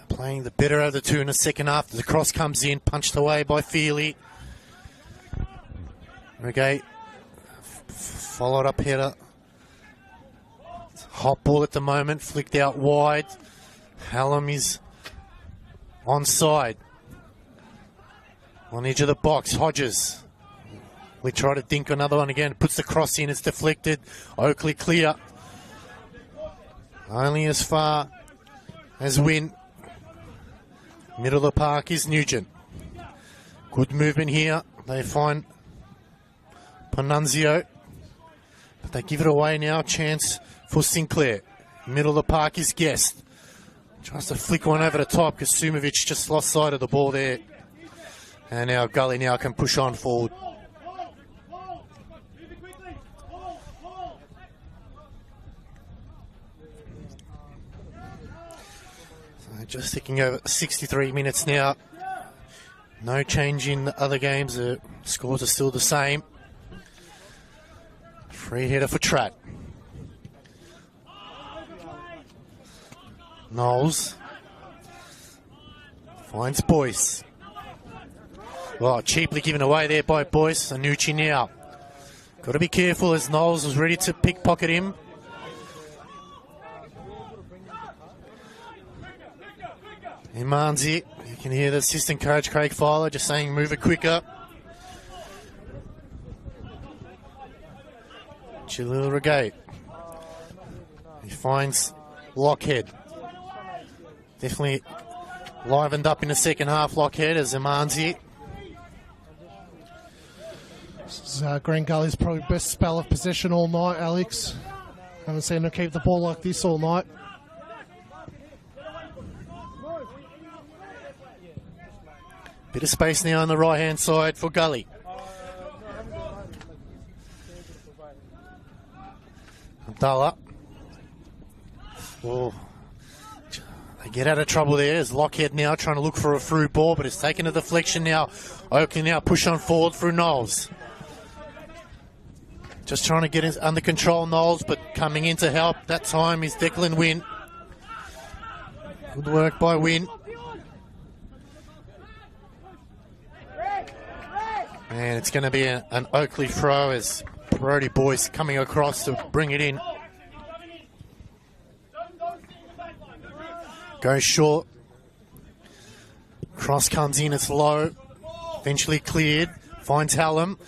Playing the better of the two in the second half. The cross comes in, punched away by Feely. Okay. Followed up header. Hot ball at the moment, flicked out wide. Hallam is onside. On the edge of the box, Hodges. We try to dink another one again. Puts the cross in, it's deflected. Oakleigh clear. Only as far as Wynn. Middle of the park is Nugent. Good movement here. They find Panunzio. But they give it away now. Chance for Sinclair. Middle of the park is Guest. Tries to flick one over the top. Kasumovic just lost sight of the ball there. And now Gully now can push on forward. Just ticking over 63 minutes now. No change in the other games. The scores are still the same. Free header for Tratt. Knowles finds Boyce. Well, cheaply given away there by Boyce. Anucci now. Got to be careful as Knowles was ready to pickpocket him. Imanzi, you can hear the assistant coach Craig Filer just saying move it quicker. Jalil Regate. He finds Lockhead. Definitely livened up in the second half, Lockhead, as Imanzi. This is Green Gully's probably best spell of possession all night, Alex. Haven't seen them keep the ball like this all night. Bit of space now on the right-hand side for Gully. Abdallah. Oh, they get out of trouble there. There's Lockhead now trying to look for a through ball, but it's taken a deflection now. Oakleigh now push on forward through Knowles. Just trying to get it under control, Knowles, but coming in to help. That time is Declan Wynn. Good work by Wynn. And it's going to be an Oakleigh throw as Brody Boyce coming across to bring it in. Goes short. Cross comes in, it's low. Eventually cleared. Finds Hallam.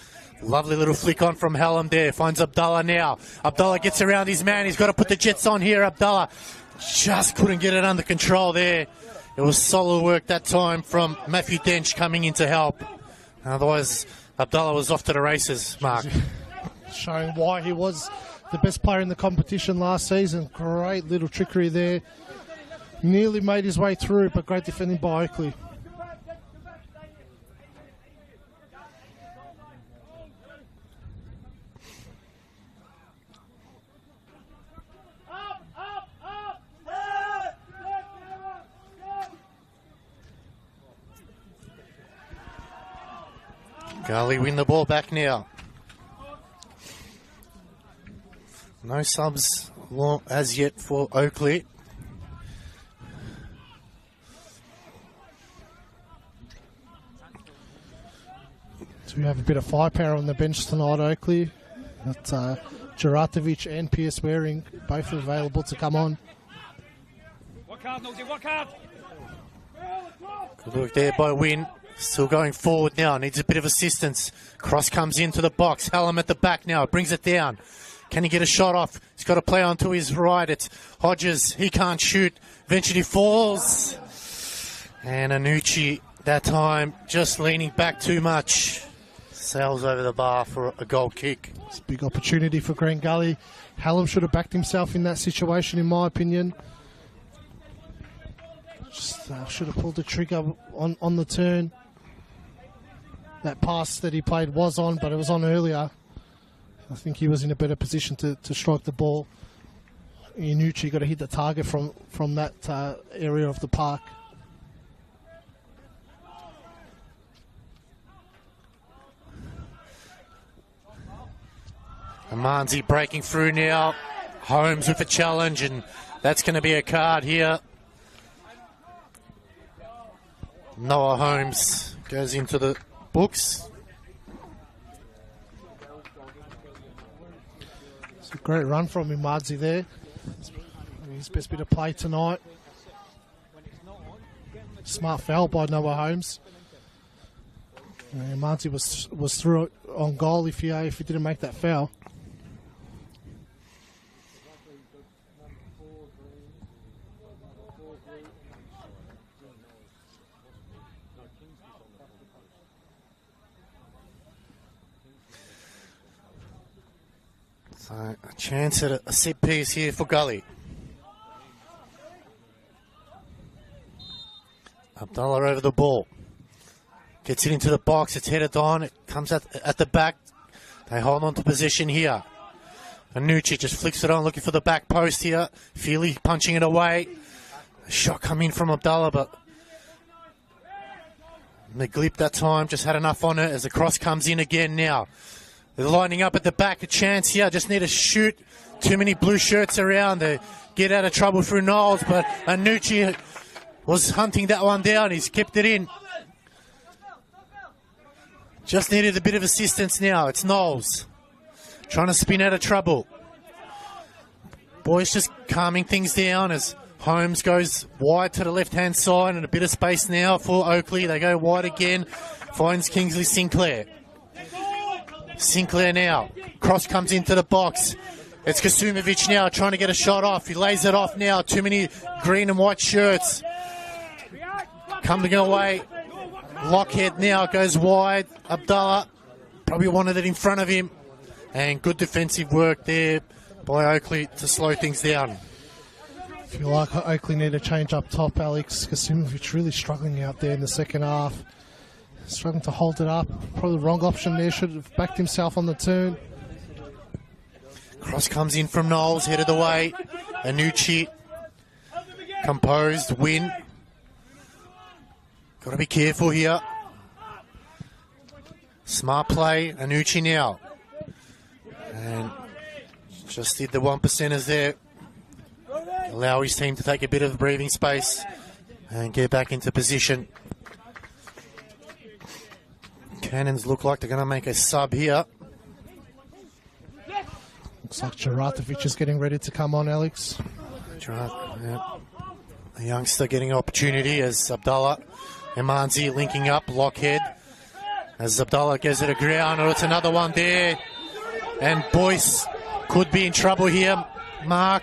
Lovely little flick on from Hallam there. Finds Abdallah now. Abdallah gets around his man. He's got to put the Jets on here. Abdallah just couldn't get it under control there. It was solid work that time from Matthew Dench coming in to help. Otherwise, Abdallah was off to the races, Mark. Showing why he was the best player in the competition last season. Great little trickery there. Nearly made his way through, but great defending by Oakleigh. Gully win the ball back now. No subs as yet for Oakleigh. So we have a bit of firepower on the bench tonight, Oakleigh. Got Jaratovic and Pierce Waring both available to come on. What card, Nosey? What card? Good work there by Wynn. Still going forward now. Needs a bit of assistance. Cross comes into the box. Hallam at the back now. Brings it down. Can he get a shot off? He's got to play on to his right. It's Hodges. He can't shoot. Eventually falls. And Anucci, that time, just leaning back too much. Sails over the bar for a goal kick. It's a big opportunity for Green Gully. Hallam should have backed himself in that situation, in my opinion. Just should have pulled the trigger on the turn. That pass that he played was on, but it was on earlier. I think he was in a better position to strike the ball. Iannucci got to hit the target from that area of the park. Amanzi breaking through now. Holmes with a challenge, and that's going to be a card here. Noah Holmes goes into the books. It's a great run from Imanzi there. His best bit of play tonight. Smart foul by Noah Holmes. Imanzi was through it on goal if he didn't make that foul. So a chance at a set piece here for Gully. Abdallah over the ball. Gets it into the box. It's headed on. It comes at the back. They hold on to position here. Anucci just flicks it on, looking for the back post here. Feely punching it away. Shot coming from Abdallah, but McGlip that time just had enough on it as the cross comes in again now. They're lining up at the back, a chance here, just need to shoot. Too many blue shirts around, they get out of trouble through Knowles, but Anucci was hunting that one down, he's kept it in. Just needed a bit of assistance now, it's Knowles. Trying to spin out of trouble. Boys just calming things down as Holmes goes wide to the left-hand side and a bit of space now for Oakleigh. They go wide again, finds Kingsley Sinclair. Sinclair now, cross comes into the box. It's Kasumovic now trying to get a shot off. He lays it off now, too many green and white shirts. Coming away, Lockhead now goes wide. Abdallah probably wanted it in front of him. And good defensive work there by Oakleigh to slow things down. I feel like Oakleigh need to change up top, Alex. Kasumovic really struggling out there in the second half. Struggling to hold it up. Probably the wrong option there. Should have backed himself on the turn. Cross comes in from Knowles, headed away. Anucci, composed, win. Got to be careful here. Smart play, Anucci now. And just did the 1%ers there. Allow his team to take a bit of breathing space and get back into position. Cannons look like they're going to make a sub here. Looks like Juratovic is getting ready to come on, Alex. Yeah. A youngster getting an opportunity as Abdallah Emanzi linking up, Lockhead. As Abdallah goes to the ground, it's another one there. And Boyce could be in trouble here. Mark.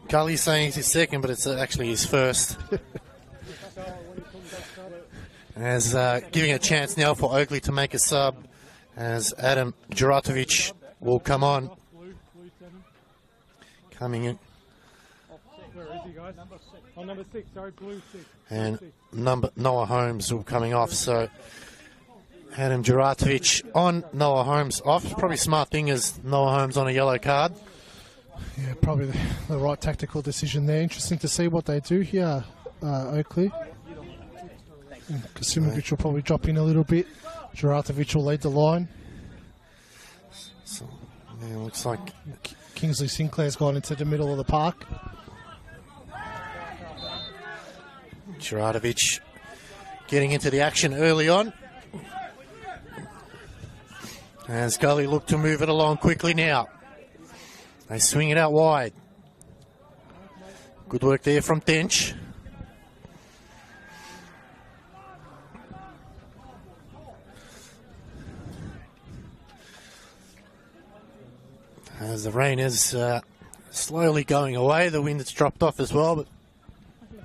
Gully saying it's his second, but it's actually his first. As giving a chance now for Oakleigh to make a sub, as Adam Juratovic will come on. Coming in. Where is he, guys? Number 6, sorry, blue 6. And Noah Holmes will coming off, so Adam Juratovic on, Noah Holmes off. Probably smart thing is Noah Holmes on a yellow card. Yeah, probably the right tactical decision there. Interesting to see what they do here, Oakleigh. Kasumovic will probably drop in a little bit. Juratovic will lead the line. So, yeah, looks like Kingsley Sinclair's gone into the middle of the park. Juratovic getting into the action early on. As Gully look to move it along quickly now. They swing it out wide. Good work there from Dench. As the rain is slowly going away, the wind has dropped off as well, but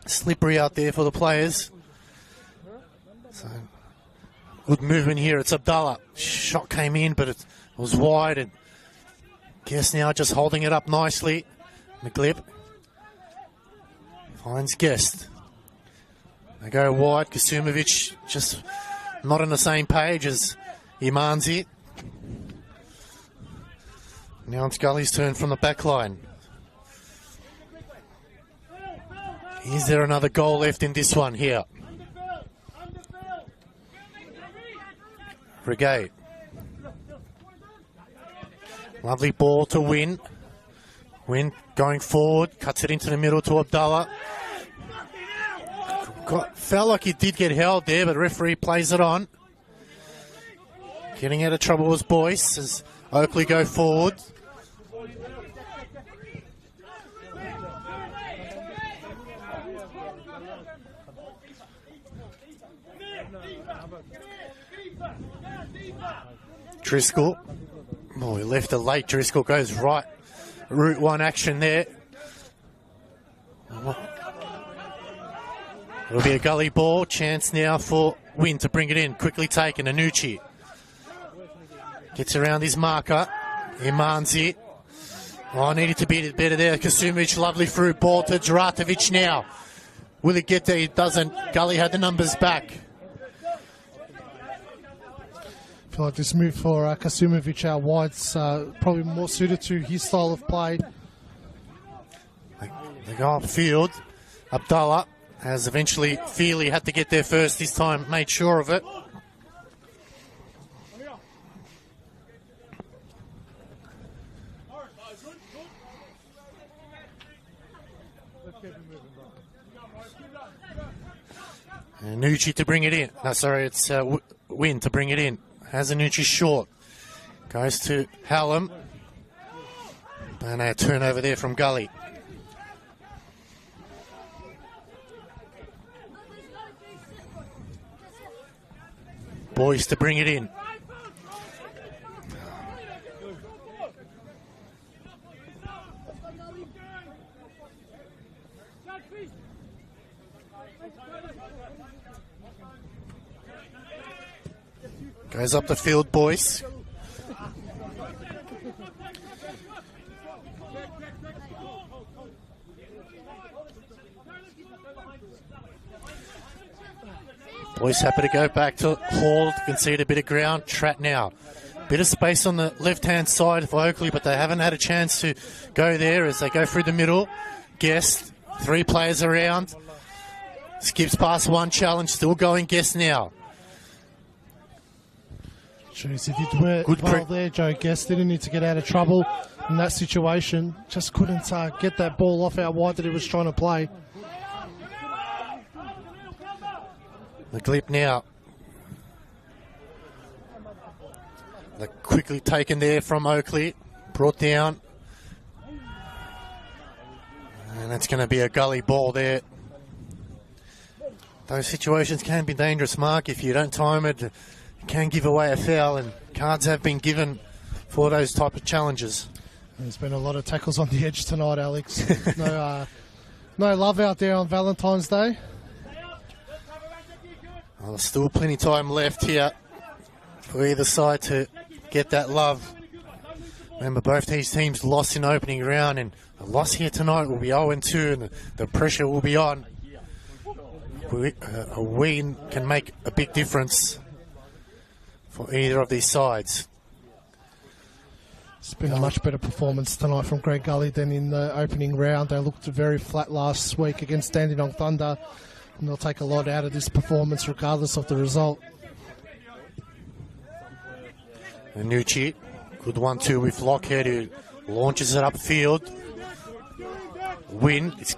slippery out there for the players. So, good movement here. It's Abdallah. Shot came in, but it was wide, and Guest now just holding it up nicely. McGlip finds Guest. They go wide. Kasumovic just not on the same page as Imanzi. Now it's Gully's turn from the back line. Is there another goal left in this one here? Brigade. Lovely ball to Win. Win going forward, cuts it into the middle to Abdallah. Felt like he did get held there, but referee plays it on. Getting out of trouble was Boyce as Oakleigh go forward. Driscoll. Oh, he left it late. Driscoll goes right. Route 1 action there. It'll be a Gully ball. Chance now for Win to bring it in. Quickly taken. Anucci gets around his marker. Imanzi. Oh, needed to be better there. Kasumovic, lovely through ball to Juratovic now. Will it get there? It doesn't. Gully had the numbers back. I feel like this move for Kasumovic out wide's probably more suited to his style of play. They go upfield. Abdallah has eventually Feely had to get there first this time, made sure of it. And Nucci to bring it in. No, sorry, it's Wynn to bring it in. Hazanucci short. Goes to Hallam. And a turnover there from Gully. Boys to bring it in. Goes up the field, boys. Boys happy to go back to Hall, concede a bit of ground. Tratt now. Bit of space on the left-hand side for Oakleigh, but they haven't had a chance to go there as they go through the middle. Guest, 3 players around. Skips past one challenge, still going Guest now. Jeez, he did well there, Joe Guest. Didn't need to get out of trouble in that situation. Just couldn't get that ball off out wide that he was trying to play. The clip now. They're quickly taken there from Oakleigh. Brought down. And that's going to be a Gully ball there. Those situations can be dangerous, Mark. If you don't time it, it can give away a foul, and cards have been given for those type of challenges. There's been a lot of tackles on the edge tonight, Alex. No love out there on Valentine's Day. Well, there's still plenty of time left here for either side to get that love. Remember, both these teams lost in opening round, and a loss here tonight will be 0-2, and the pressure will be on. A win can make a big difference for either of these sides. It's been a much better performance tonight from Greg Gully than in the opening round. They looked very flat last week against Dandenong Thunder, and they'll take a lot out of this performance regardless of the result. Nucci, good 1-2 with Lockhead, who launches it upfield. Wind, it's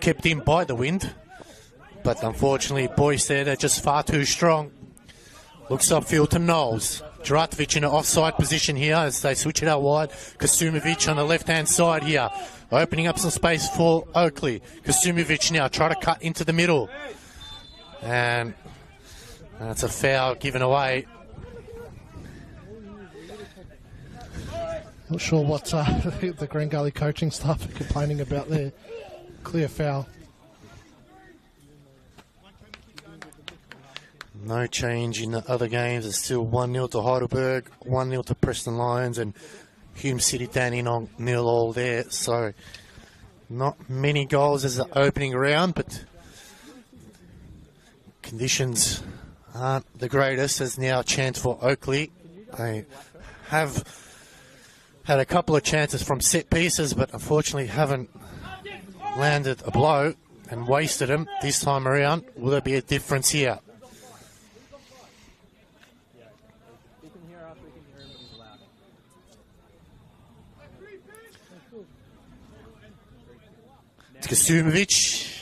kept in by the wind, but unfortunately, boys there, they're just far too strong. Looks upfield to Knowles. Juratovic in an offside position here as they switch it out wide. Kasumovic on the left-hand side here, opening up some space for Oakleigh. Kasumovic now try to cut into the middle. And that's a foul given away. Not sure what the Green Gully coaching staff are complaining about there. Clear foul. No change in the other games. It's still 1-0 to Heidelberg, 1-0 to Preston Lions, and Hume City Dandenong 0 all there. So not many goals as the opening round, but conditions aren't the greatest. There's now a chance for Oakleigh. They have had a couple of chances from set pieces, but unfortunately haven't landed a blow and wasted them this time around. Will there be a difference here? It's Kasumovic.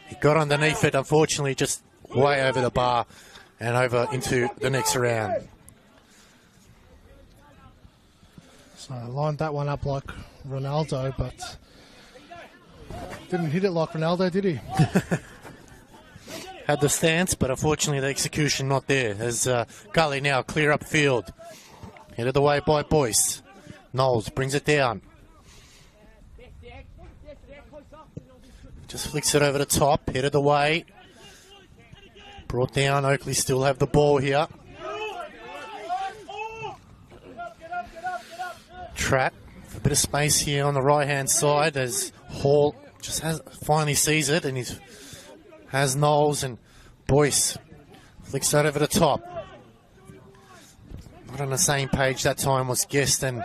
He got underneath it, unfortunately, just way over the bar and over into the next round. So I lined that one up like Ronaldo, but didn't hit it like Ronaldo, did he? Had the stance, but unfortunately the execution not there. As Gully now clear up field. Headed away by Boyce. Knowles brings it down. Just flicks it over the top, headed away. Brought down, Oakleigh still have the ball here. Tratt, a bit of space here on the right-hand side as Hall just finally sees it, and he has Knowles, and Boyce flicks that over the top. Not on the same page that time was Guest and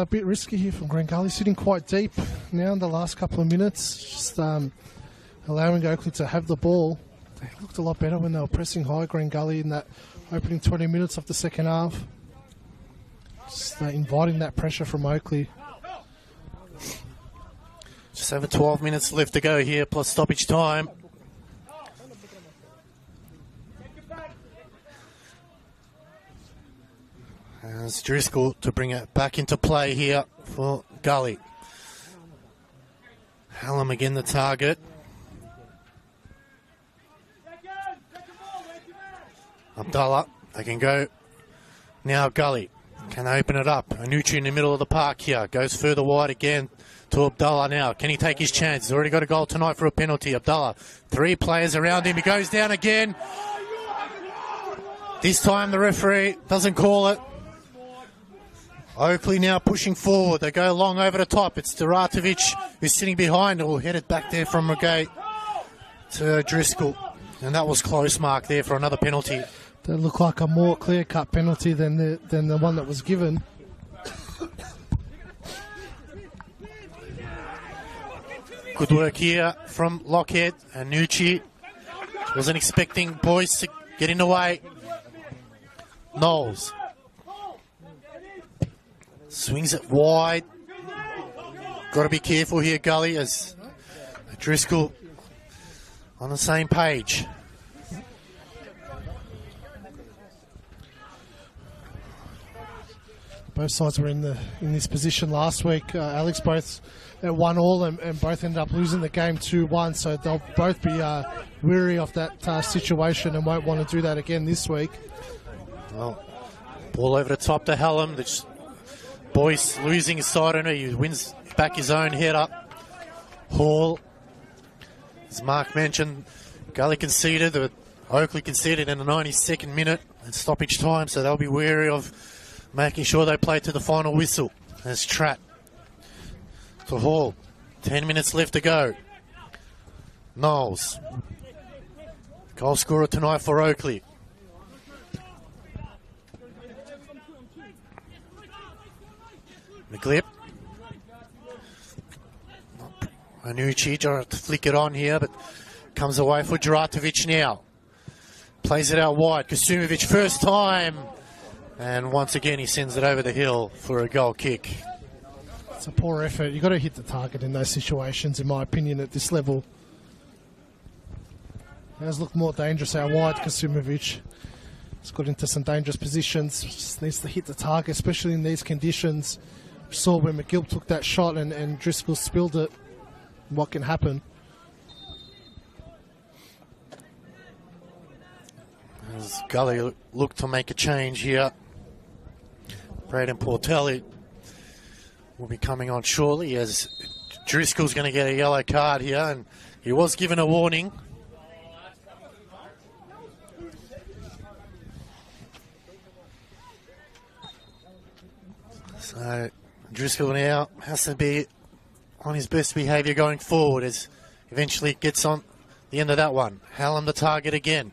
bit risky here from Green Gully, sitting quite deep now in the last couple of minutes, just allowing Oakleigh to have the ball. They looked a lot better when they were pressing high, Green Gully, in that opening 20 minutes of the second half. Just inviting that pressure from Oakleigh. Just over 12 minutes left to go here, plus stoppage time. As Driscoll to bring it back into play here for Gully. Hallam again the target. Abdullah, they can go now. Gully can open it up. Anucci in the middle of the park here, goes further wide again to Abdullah now. Can he take his chance? He's already got a goal tonight for a penalty. Abdullah, 3 players around him. He goes down again. This time the referee doesn't call it. Oakleigh now pushing forward. They go long over the top. It's Duratovic who's sitting behind. We'll head it back there from Regate to Driscoll. And that was close, Mark, there for another penalty. That looked like a more clear-cut penalty than the one that was given. Good work here from Lockhead and Nucci. Wasn't expecting boys to get in the way. Knowles swings it wide. Got to be careful here, Gully, as Driscoll on the same page. Both sides were in this position last week. Alex, both at 1-1 and both ended up losing the game 2-1. So they'll both be weary of that situation and won't want to do that again this week. Well, ball over the top to Hallam. Boyce losing his side on it. He wins back his own head up. Hall, as Mark mentioned, Gully conceded, but Oakleigh conceded in the 92nd minute and stoppage time, so they'll be wary of making sure they play to the final whistle. There's Tratt to Hall. 10 minutes left to go. Knowles, goal scorer tonight for Oakleigh. McGlip. Anucci trying to flick it on here, but comes away for Duratovic now. Plays it out wide. Kasumovic first time. And once again he sends it over the hill for a goal kick. It's a poor effort. You've got to hit the target in those situations, in my opinion, at this level. It has looked more dangerous out wide, Kasumovic. He's got into some dangerous positions. Just needs to hit the target, especially in these conditions. We saw when McGill took that shot and Driscoll spilled it. What can happen? As Gully look to make a change here. Braden Portelli will be coming on shortly, as Driscoll's going to get a yellow card here, and he was given a warning. So Driscoll now has to be on his best behaviour going forward, as eventually gets on the end of that one. Hallam the target again.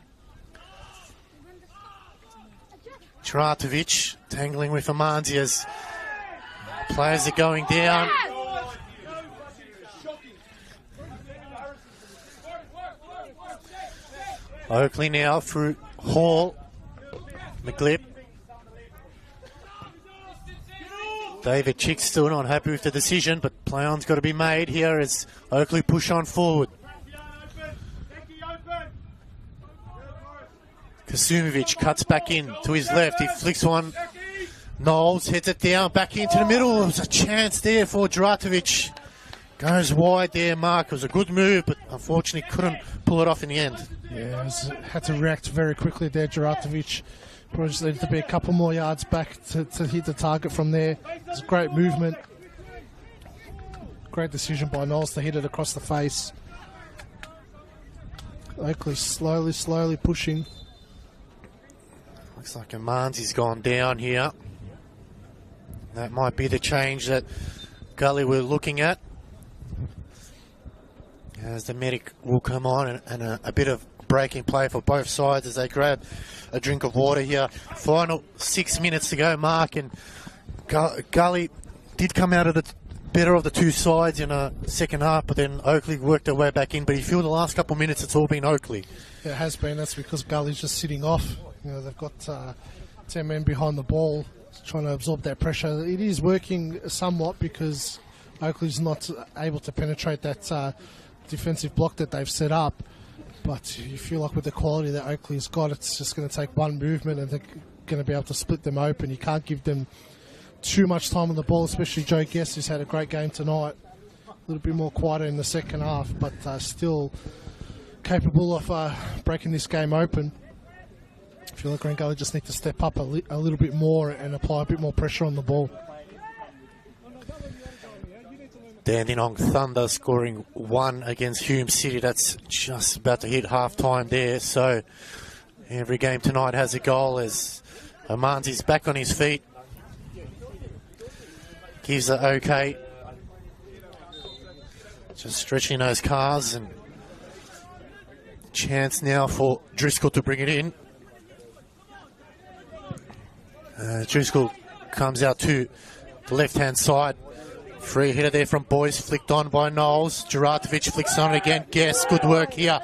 Duratovic tangling with Amanzi as players are going down. Oakleigh now through Hall. McGlip. David Chick's still not happy with the decision, but play on's got to be made here as Oakleigh push on forward. Kasumovic cuts back in to his left. He flicks one. Knowles heads it down back into the middle. There was a chance there for Duratovic. Goes wide there, Mark. It was a good move, but unfortunately couldn't pull it off in the end. Yeah, had to react very quickly there, Duratovic. Probably just needed to be a couple more yards back to hit the target from there. It was great movement. Great decision by Knowles to hit it across the face. Oakleigh slowly pushing. Looks like Amanzi's gone down here. That might be the change that Gully were looking at. As the medic will come on, and a bit of breaking play for both sides as they grab a drink of water here. Final 6 minutes to go, Mark, and Gully did come out of the better of the two sides in a second half, but then Oakleigh worked their way back in. But you feel the last couple of minutes it's all been Oakleigh. Yeah, it has been. That's because Gully's just sitting off. You know, they've got 10 men behind the ball trying to absorb that pressure. It is working somewhat because Oakleigh's not able to penetrate that defensive block that they've set up. But you feel like with the quality that Oakleigh's got, it's just going to take one movement and they're going to be able to split them open. You can't give them too much time on the ball, especially Joe Guest, who's had a great game tonight. A little bit more quieter in the second half, but still capable of breaking this game open. I feel like Green Gully just need to step up a little bit more and apply a bit more pressure on the ball. Dandenong Thunder scoring 1 against Hume City. That's just about to hit half-time there. So every game tonight has a goal as Amanzi's back on his feet. Gives it okay. Just stretching those calves, and chance now for Driscoll to bring it in. Driscoll comes out to the left-hand side. Free hitter there from Boyce, flicked on by Knowles. Gerardovic flicks on it again. Guess, good work here.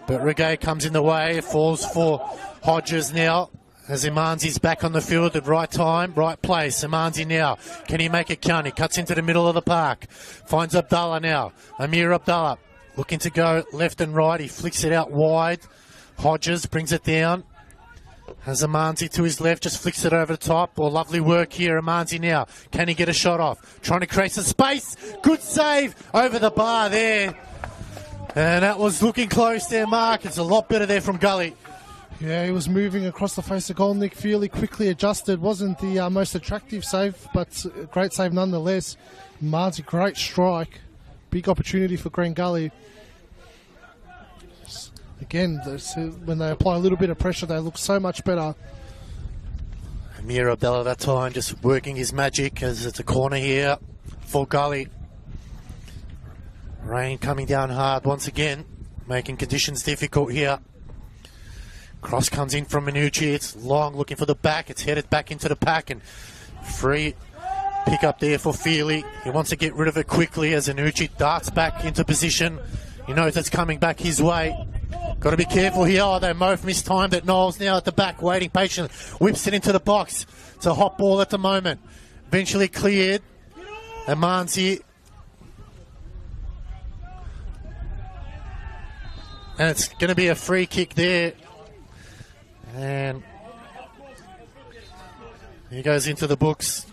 But Regay comes in the way. Falls for Hodges now. As Imanzi's back on the field at right time, right place. Imanzi now. Can he make it count? He cuts into the middle of the park. Finds Abdallah now. Amir Abdallah looking to go left and right. He flicks it out wide. Hodges brings it down. Has Amanzi to his left, just flicks it over the top. Oh, lovely work here, Amanzi now. Can he get a shot off? Trying to create some space. Good save over the bar there. And that was looking close there, Mark. It's a lot better there from Gully. Yeah, he was moving across the face of goal. Nick Feely quickly adjusted. Wasn't the most attractive save, but a great save nonetheless. Amanzi, great strike. Big opportunity for Green Gully. Again, when they apply a little bit of pressure, they look so much better. Amir Abdallah that time just working his magic as it's a corner here for Gully. Rain coming down hard once again, making conditions difficult here. Cross comes in from Minucci. It's long, looking for the back. It's headed back into the pack, and free pick up there for Feely. He wants to get rid of it quickly as Minucci darts back into position. He knows it's coming back his way. Got to be careful here. Oh, they both mistimed it. Knowles now at the back, waiting patiently. Whips it into the box. It's a hot ball at the moment. Eventually cleared. Amanzi. And it's going to be a free kick there. And he goes into the books.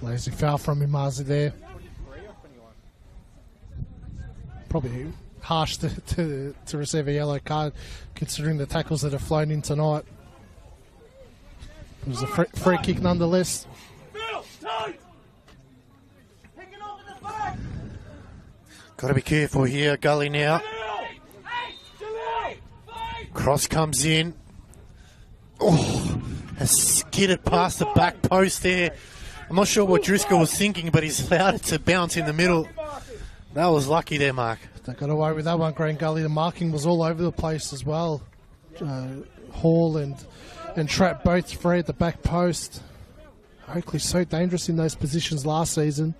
Lazy foul from Imazi there. Probably harsh to receive a yellow card, considering the tackles that have flown in tonight. It was a free kick nonetheless. Got to be careful here, Gully now. Cross comes in. Oh, has skidded past the back post there. I'm not sure what Driscoll was thinking, but he's allowed it to bounce in the middle. That was lucky there, Mark. They got away with that one, Green Gully. The marking was all over the place as well. Hall and Trapp both free at the back post. Oakleigh so dangerous in those positions last season.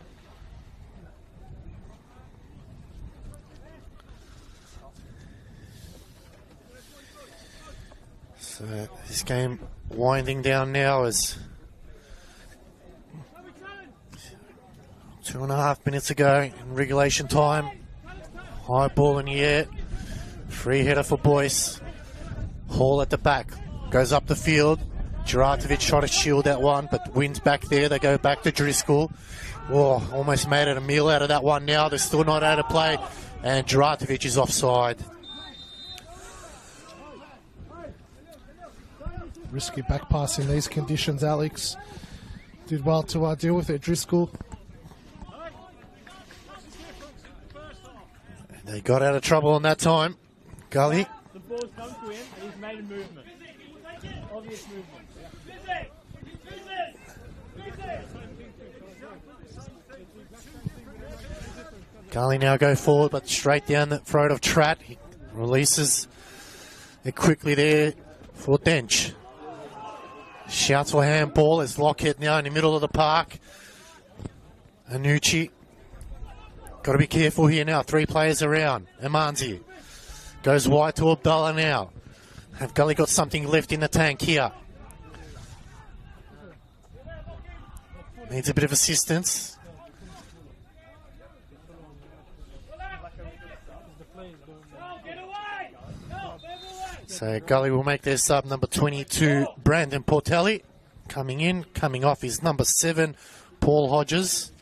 So this game winding down now as 2.5 minutes ago in regulation time. High ball in the air. Free header for Boyce. Hall at the back. Goes up the field. Gerardovic shot a shield that one, but wins back there. They go back to Driscoll. Oh, almost made it a meal out of that one now. They're still not out of play. And Gerardovic is offside. Risky back pass in these conditions, Alex. Did well to deal with it, Driscoll. They got out of trouble on that time. Gully. The ball's come to him and he's made a movement. Obvious movement. Gully now go forward, but straight down the throat of Tratt. He releases it quickly there for Dench. Shouts for handball as Lockheed now in the middle of the park. Anucci. Got to be careful here now. 3 players around. Emanzi goes wide to Abdullah now. Have Gully got something left in the tank here? Needs a bit of assistance. So Gully will make their sub, number 22, Brandon Portelli. Coming in, coming off is number 7, Paul Hodges.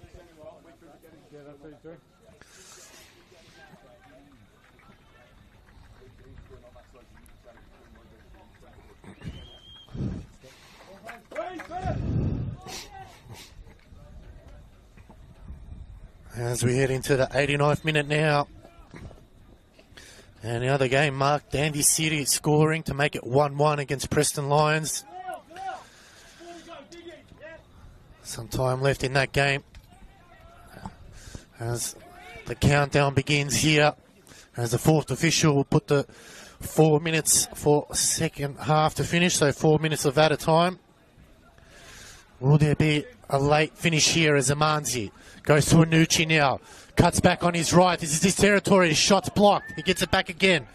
As we head into the 89th minute now. And the other game marked Dandy City scoring to make it 1-1 against Preston Lions. Some time left in that game. As the countdown begins here. As the 4th official will put the 4 minutes for second half to finish. So 4 minutes of added time. Will there be a late finish here as Emanzi goes to Anucci now. Cuts back on his right. This is his territory. His shot's blocked. He gets it back again.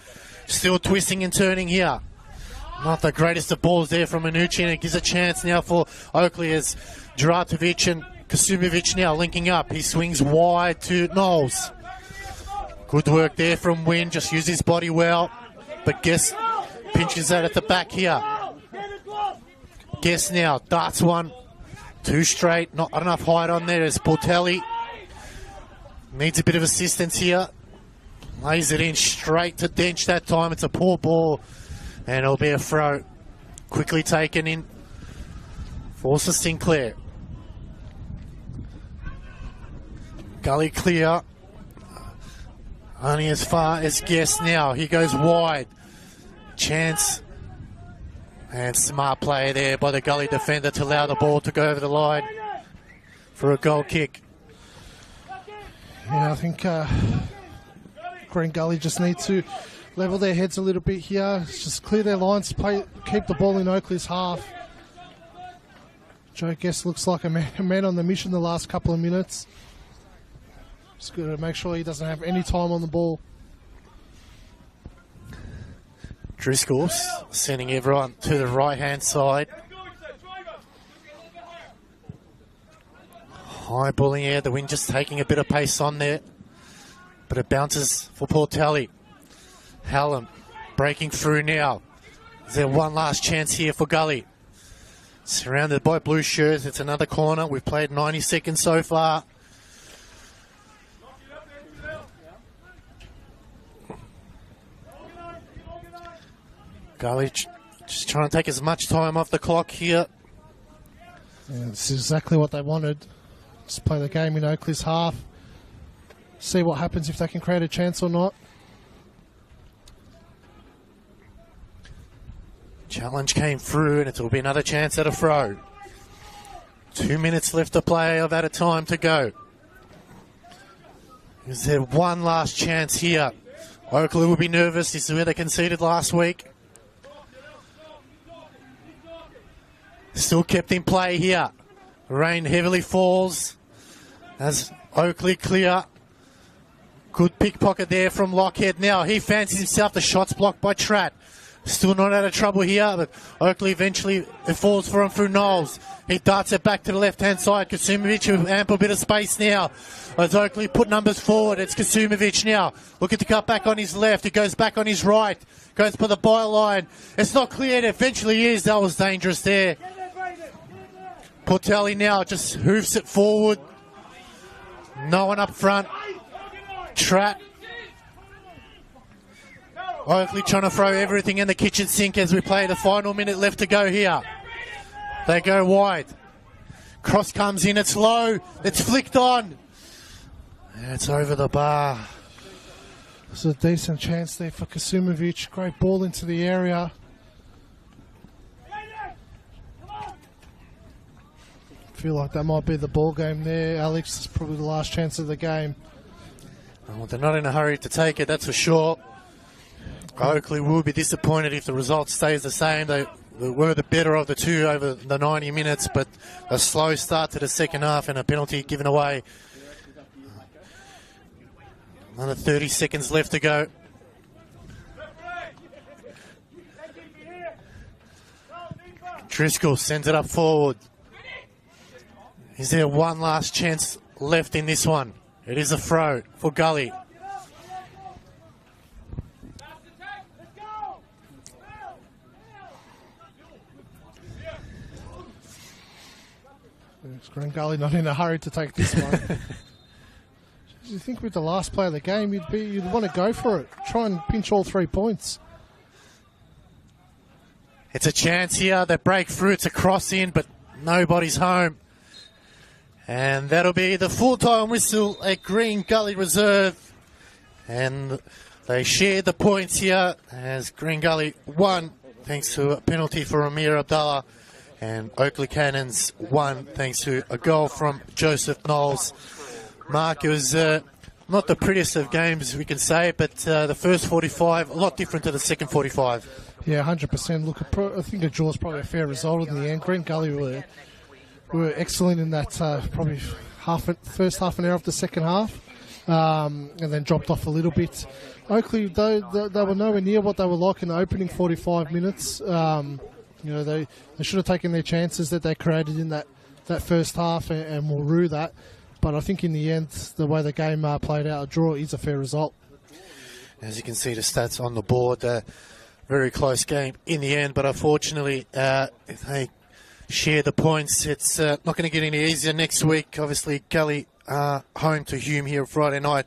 Still twisting and turning here. Not the greatest of balls there from Anucci, and it gives a chance now for Oakleigh as Juratovic and Kasumovic now linking up. He swings wide to Knowles. Good work there from Wynn. Just used his body well. But Guess pinches that at the back here. Guess now. Darts one. 2 straight. Not enough height on there as Portelli. Needs a bit of assistance here. Lays it in straight to Dench that time. It's a poor ball. And it'll be a throw. Quickly taken in. Forces Sinclair. Gully clear. Only as far as Guess now. He goes wide. Chance. And smart play there by the Gully defender to allow the ball to go over the line for a goal kick. Yeah, I think Green Gully just need to level their heads a little bit here. Just clear their lines, keep the ball in Oakleigh's half. Joe Guess looks like a man on the mission the last couple of minutes. Just got to make sure he doesn't have any time on the ball. Driscoll's sending everyone to the right-hand side. High bullying here. The wind just taking a bit of pace on there. But it bounces for Portelli. Hallam breaking through now. Is there one last chance here for Gully? Surrounded by blue shirts. It's another corner. We've played 90 seconds so far. Gully just trying to take as much time off the clock here. Yeah, this is exactly what they wanted. Just play the game in Oakleigh's half. See what happens if they can create a chance or not. Challenge came through and it will be another chance at a throw. 2 minutes left to play of at a time to go. Is there one last chance here? Oakleigh will be nervous. This is where they conceded last week. Still kept in play here. Rain heavily falls as Oakleigh clear. Good pickpocket there from Lockheed now. He fancies himself. The shot's blocked by Tratt. Still not out of trouble here, but Oakleigh eventually, it falls for him through Knowles. He darts it back to the left-hand side. Kasumovic with ample bit of space now. As Oakleigh put numbers forward, it's Kasumovic now. Looking to cut back on his left. He goes back on his right. Goes for the byline. It's not clear. It eventually is. That was dangerous there. Portelli now just hoofs it forward. No one up front. Tratt. Oakleigh trying to throw everything in the kitchen sink as we play the final minute left to go here. They go wide. Cross comes in. It's low. It's flicked on. It's over the bar. There's a decent chance there for Kasumovic. Great ball into the area. feel like that might be the ball game there, Alex. It's probably the last chance of the game. Well, they're not in a hurry to take it, that's for sure. Oakleigh will be disappointed if the result stays the same. They were the better of the two over the 90 minutes, but a slow start to the second half and a penalty given away. Another 30 seconds left to go. Driscoll sends it up forward. Is there one last chance left in this one? It is a throw for Gully. Gully not in a hurry to take this one. You think with the last play of the game, you'd want to go for it. Try and pinch all 3 points. It's a chance here. They break through. It's a cross in, but nobody's home. And that'll be the full-time whistle at Green Gully Reserve. And they share the points here as Green Gully won thanks to a penalty for Amir Abdallah. And Oakleigh Cannons won thanks to a goal from Joseph Knowles. Mark, it was not the prettiest of games, we can say, but the first 45, a lot different to the second 45. Yeah, 100%. Look, I think a draw is probably a fair result in the end. Green Gully were excellent in that probably first half an hour of the second half, and then dropped off a little bit. Oakleigh, though, they were nowhere near what they were like in the opening 45 minutes. They should have taken their chances that they created in that first half and will rue that. But I think in the end, the way the game played out, a draw is a fair result. As you can see, the stats on the board, very close game in the end. But unfortunately, if they share the points, it's not going to get any easier next week. Obviously, Gully home to Hume here Friday night.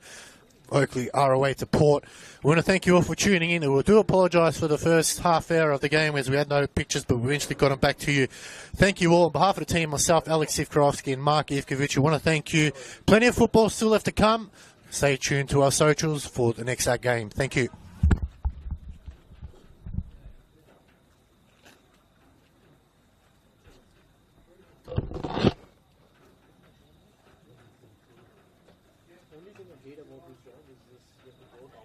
Oakleigh are away to Port. We want to thank you all for tuning in. We do apologise for the first half hour of the game as we had no pictures, but we eventually got them back to you. Thank you all. On behalf of the team, myself, Alex Ivkorovsky and Mark Ivkovic, we want to thank you. Plenty of football still left to come. Stay tuned to our socials for the next game. Thank you. Only thing I hate about this job is just the work out.